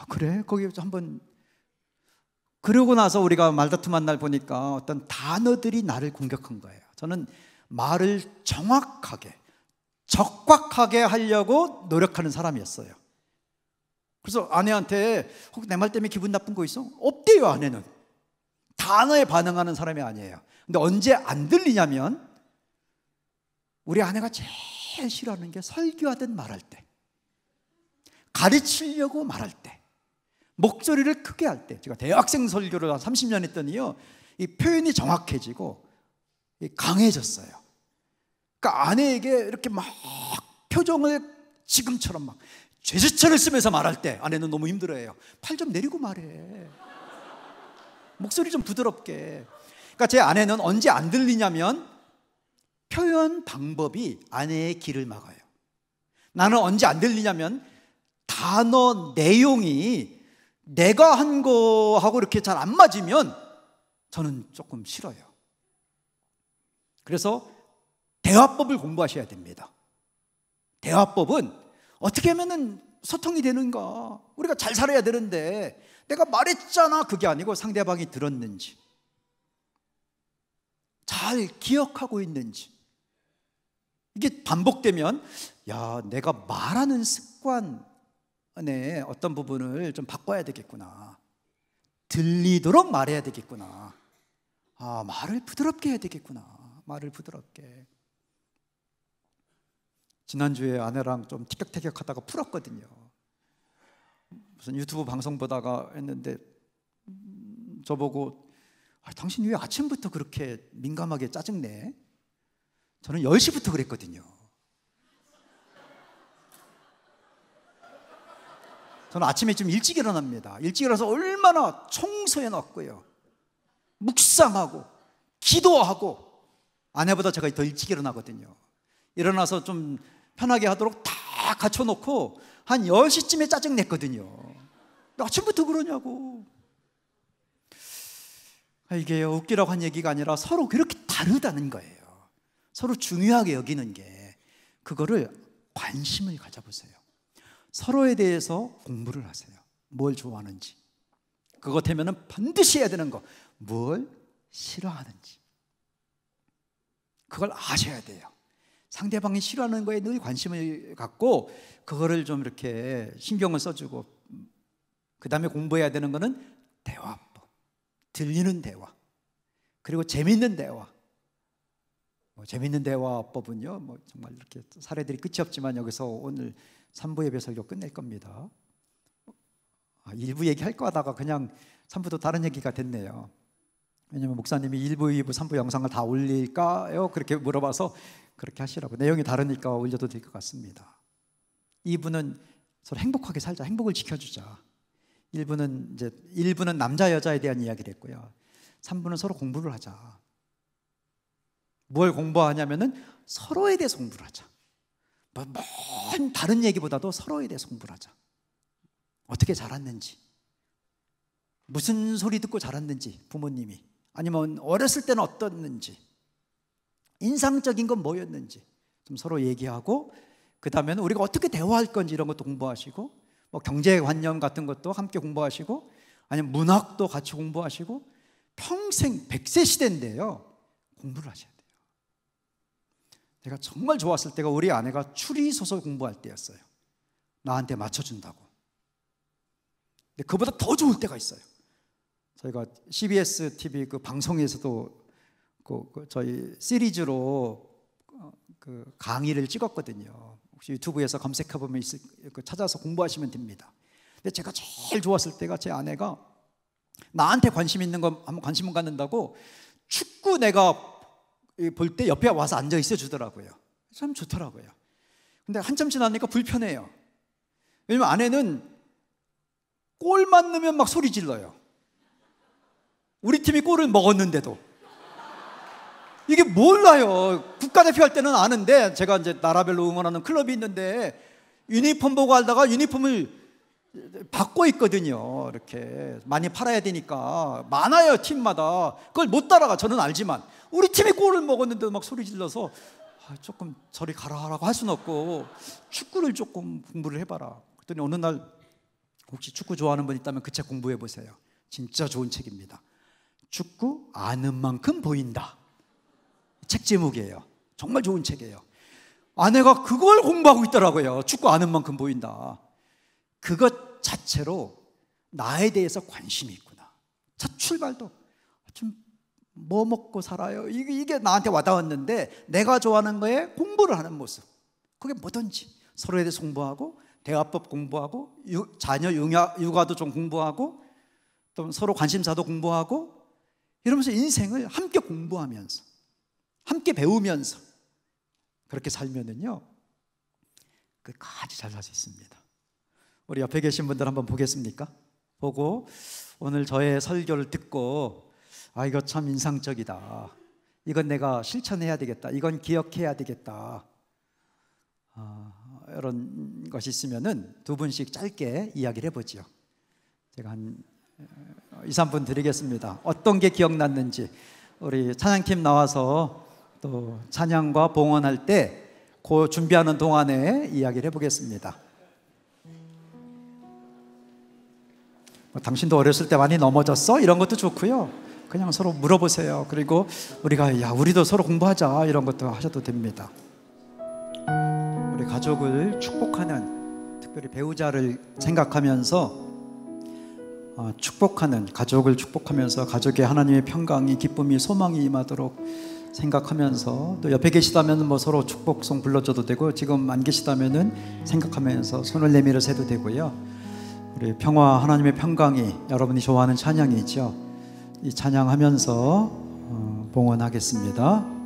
그래 거기 한번. 그러고 나서 우리가 말다툼한 날 보니까 어떤 단어들이 나를 공격한 거예요. 저는 말을 정확하게 적확하게 하려고 노력하는 사람이었어요. 그래서 아내한테 혹 내 말 때문에 기분 나쁜 거 있어? 없대요. 아내는 단어에 반응하는 사람이 아니에요. 근데 언제 안 들리냐면 우리 아내가 제일 싫어하는 게 설교하듯 말할 때, 가르치려고 말할 때, 목소리를 크게 할 때. 제가 대학생 설교를 한 30년 했더니요, 이 표현이 정확해지고 강해졌어요. 그러니까 아내에게 이렇게 막 표정을 지금처럼 막 제스처를 쓰면서 말할 때 아내는 너무 힘들어해요. 팔 좀 내리고 말해. 목소리 좀 부드럽게. 그러니까 제 아내는 언제 안 들리냐면 표현 방법이 아내의 귀를 막아요. 나는 언제 안 들리냐면 단어 내용이 내가 한 거하고 이렇게 잘 안 맞으면 저는 조금 싫어요. 그래서 대화법을 공부하셔야 됩니다. 대화법은 어떻게 하면 소통이 되는가, 우리가 잘 살아야 되는데 내가 말했잖아 그게 아니고 상대방이 들었는지, 잘 기억하고 있는지. 이게 반복되면 내가 말하는 습관의 어떤 부분을 좀 바꿔야 되겠구나, 들리도록 말해야 되겠구나, 말을 부드럽게 해야 되겠구나, 말을 부드럽게. 지난주에 아내랑 좀 티격태격 하다가 풀었거든요. 무슨 유튜브 방송 보다가 했는데 저보고 당신 왜 아침부터 그렇게 민감하게 짜증내? 저는 10시부터 그랬거든요. 저는 아침에 좀 일찍 일어납니다. 일찍 일어나서 얼마나 청소해 놨고요, 묵상하고 기도하고. 아내보다 제가 더 일찍 일어나거든요. 일어나서 좀 편하게 하도록 다 갖춰놓고 한 10시쯤에 짜증 냈거든요. 아침부터 그러냐고. 이게 웃기라고 한 얘기가 아니라 서로 그렇게 다르다는 거예요. 서로 중요하게 여기는 게, 그거를 관심을 가져보세요. 서로에 대해서 공부를 하세요. 뭘 좋아하는지, 그거 되면은 반드시 해야 되는 거, 뭘 싫어하는지, 그걸 아셔야 돼요. 상대방이 싫어하는 거에 늘 관심을 갖고 그거를 좀 이렇게 신경을 써주고, 그 다음에 공부해야 되는 거는 대화법, 들리는 대화, 그리고 재밌는 대화. 재밌는 대화법은요, 정말 이렇게 사례들이 끝이 없지만 여기서 오늘 3부 예배 설교 끝낼 겁니다. 1부 얘기할 거 하다가 그냥 3부도 다른 얘기가 됐네요. 왜냐면 목사님이 1부, 2부, 3부 영상을 다 올릴까요? 그렇게 물어봐서 그렇게 하시라고. 내용이 다르니까 올려도 될 것 같습니다. 2부는 서로 행복하게 살자, 행복을 지켜주자. 1부는 남자 여자에 대한 이야기를 했고요, 3부는 서로 공부를 하자. 뭘 공부하냐면은 서로에 대해서 공부를 하자. 뭔 다른 얘기보다도 서로에 대해서 공부를 하자. 어떻게 자랐는지, 무슨 소리 듣고 자랐는지, 부모님이, 아니면 어렸을 때는 어떻는지, 인상적인 건 뭐였는지 좀 서로 얘기하고, 그 다음에는 우리가 어떻게 대화할 건지 이런 것도 공부하시고, 경제관념 같은 것도 함께 공부하시고, 아니면 문학도 같이 공부하시고, 평생 100세 시대인데요, 공부를 하셔야 돼요. 제가 정말 좋았을 때가 우리 아내가 추리소설 공부할 때였어요. 나한테 맞춰준다고. 근데 그보다 더 좋을 때가 있어요. 저희가 CBS TV 그 방송에서도 저희 시리즈로 그 강의를 찍었거든요. 혹시 유튜브에서 검색해보면 찾아서 공부하시면 됩니다. 근데 제가 제일 좋았을 때가, 제 아내가 나한테 관심 있는 거 한번 관심을 갖는다고 축구 내가 볼 때 옆에 와서 앉아 있어 주더라고요. 참 좋더라고요. 근데 한참 지나니까 불편해요. 왜냐면 아내는 골만 넣으면 막 소리 질러요. 우리 팀이 골을 먹었는데도. 이게 몰라요. 국가대표 할 때는 아는데, 제가 이제 나라별로 응원하는 클럽이 있는데 유니폼 보고 하다가 유니폼을 받고 있거든요. 이렇게 많이 팔아야 되니까 많아요, 팀마다. 그걸 못 따라가. 저는 알지만 우리 팀이 골을 먹었는데도 막 소리 질러서 조금 저리 가라라고 할 수는 없고, 축구를 조금 공부를 해봐라. 그랬더니 어느 날, 혹시 축구 좋아하는 분 있다면 그 책 공부해 보세요. 진짜 좋은 책입니다. 축구 아는 만큼 보인다. 책 제목이에요. 정말 좋은 책이에요. 아내가 그걸 공부하고 있더라고요. 축구 아는 만큼 보인다. 그것 자체로 나에 대해서 관심이 있구나. 첫 출발도 좀 뭐 먹고 살아요, 이게 나한테 와닿았는데, 내가 좋아하는 거에 공부를 하는 모습, 그게 뭐든지 서로에 대해서 공부하고, 대화법 공부하고, 자녀 육아도 좀 공부하고, 또 서로 관심사도 공부하고, 이러면서 인생을 함께 공부하면서, 함께 배우면서 그렇게 살면은요, 끝까지 잘 살 수 있습니다. 우리 옆에 계신 분들 한번 보겠습니까? 보고 오늘 저의 설교를 듣고, 이거 참 인상적이다, 이건 내가 실천해야 되겠다, 이건 기억해야 되겠다, 이런 것이 있으면은 두 분씩 짧게 이야기를 해보죠. 제가 한 2, 3분 드리겠습니다. 어떤 게 기억났는지. 우리 찬양팀 나와서 또 찬양과 봉헌할 때 그 준비하는 동안에 이야기를 해보겠습니다. 당신도 어렸을 때 많이 넘어졌어? 이런 것도 좋고요, 그냥 서로 물어보세요. 그리고 우리도 서로 공부하자, 이런 것도 하셔도 됩니다. 우리 가족을 축복하는, 특별히 배우자를 생각하면서 축복하는, 가족을 축복하면서 가족의 하나님의 평강이, 기쁨이, 소망이 임하도록 생각하면서, 또 옆에 계시다면 서로 축복송 불러줘도 되고, 지금 안 계시다면은 생각하면서 손을 내밀어서 해도 되고요. 우리 평화, 하나님의 평강이, 여러분이 좋아하는 찬양이 있죠. 이 찬양하면서 봉헌하겠습니다.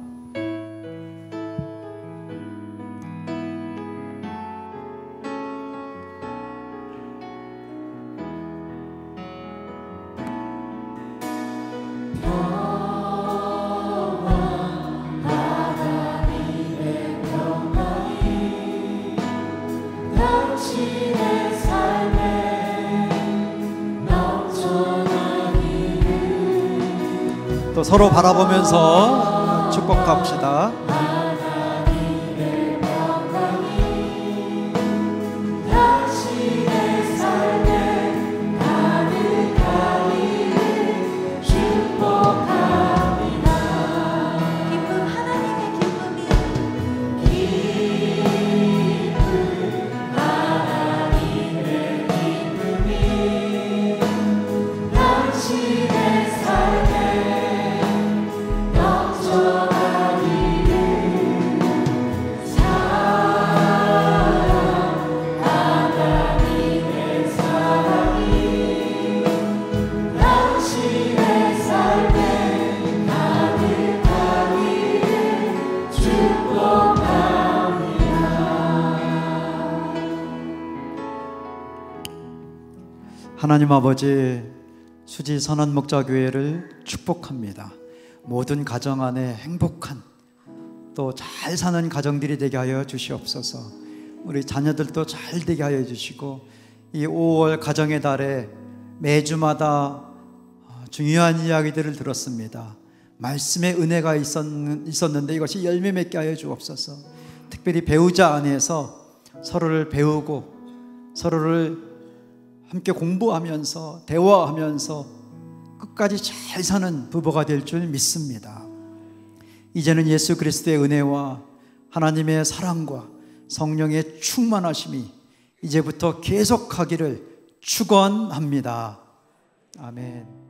또 서로 바라보면서 축복합시다. 하나님 아버지, 수지 선한목자교회를 축복합니다. 모든 가정 안에 행복한, 또 잘 사는 가정들이 되게 하여 주시옵소서. 우리 자녀들도 잘 되게 하여 주시고, 이 5월 가정의 달에 매주마다 중요한 이야기들을 들었습니다. 말씀의 은혜가 있었는데 이것이 열매 맺게 하여 주옵소서. 특별히 배우자 안에서 서로를 배우고 서로를 함께 공부하면서 대화하면서 끝까지 잘 사는 부부가 될 줄 믿습니다. 이제는 예수 그리스도의 은혜와 하나님의 사랑과 성령의 충만하심이 이제부터 계속하기를 축원합니다. 아멘.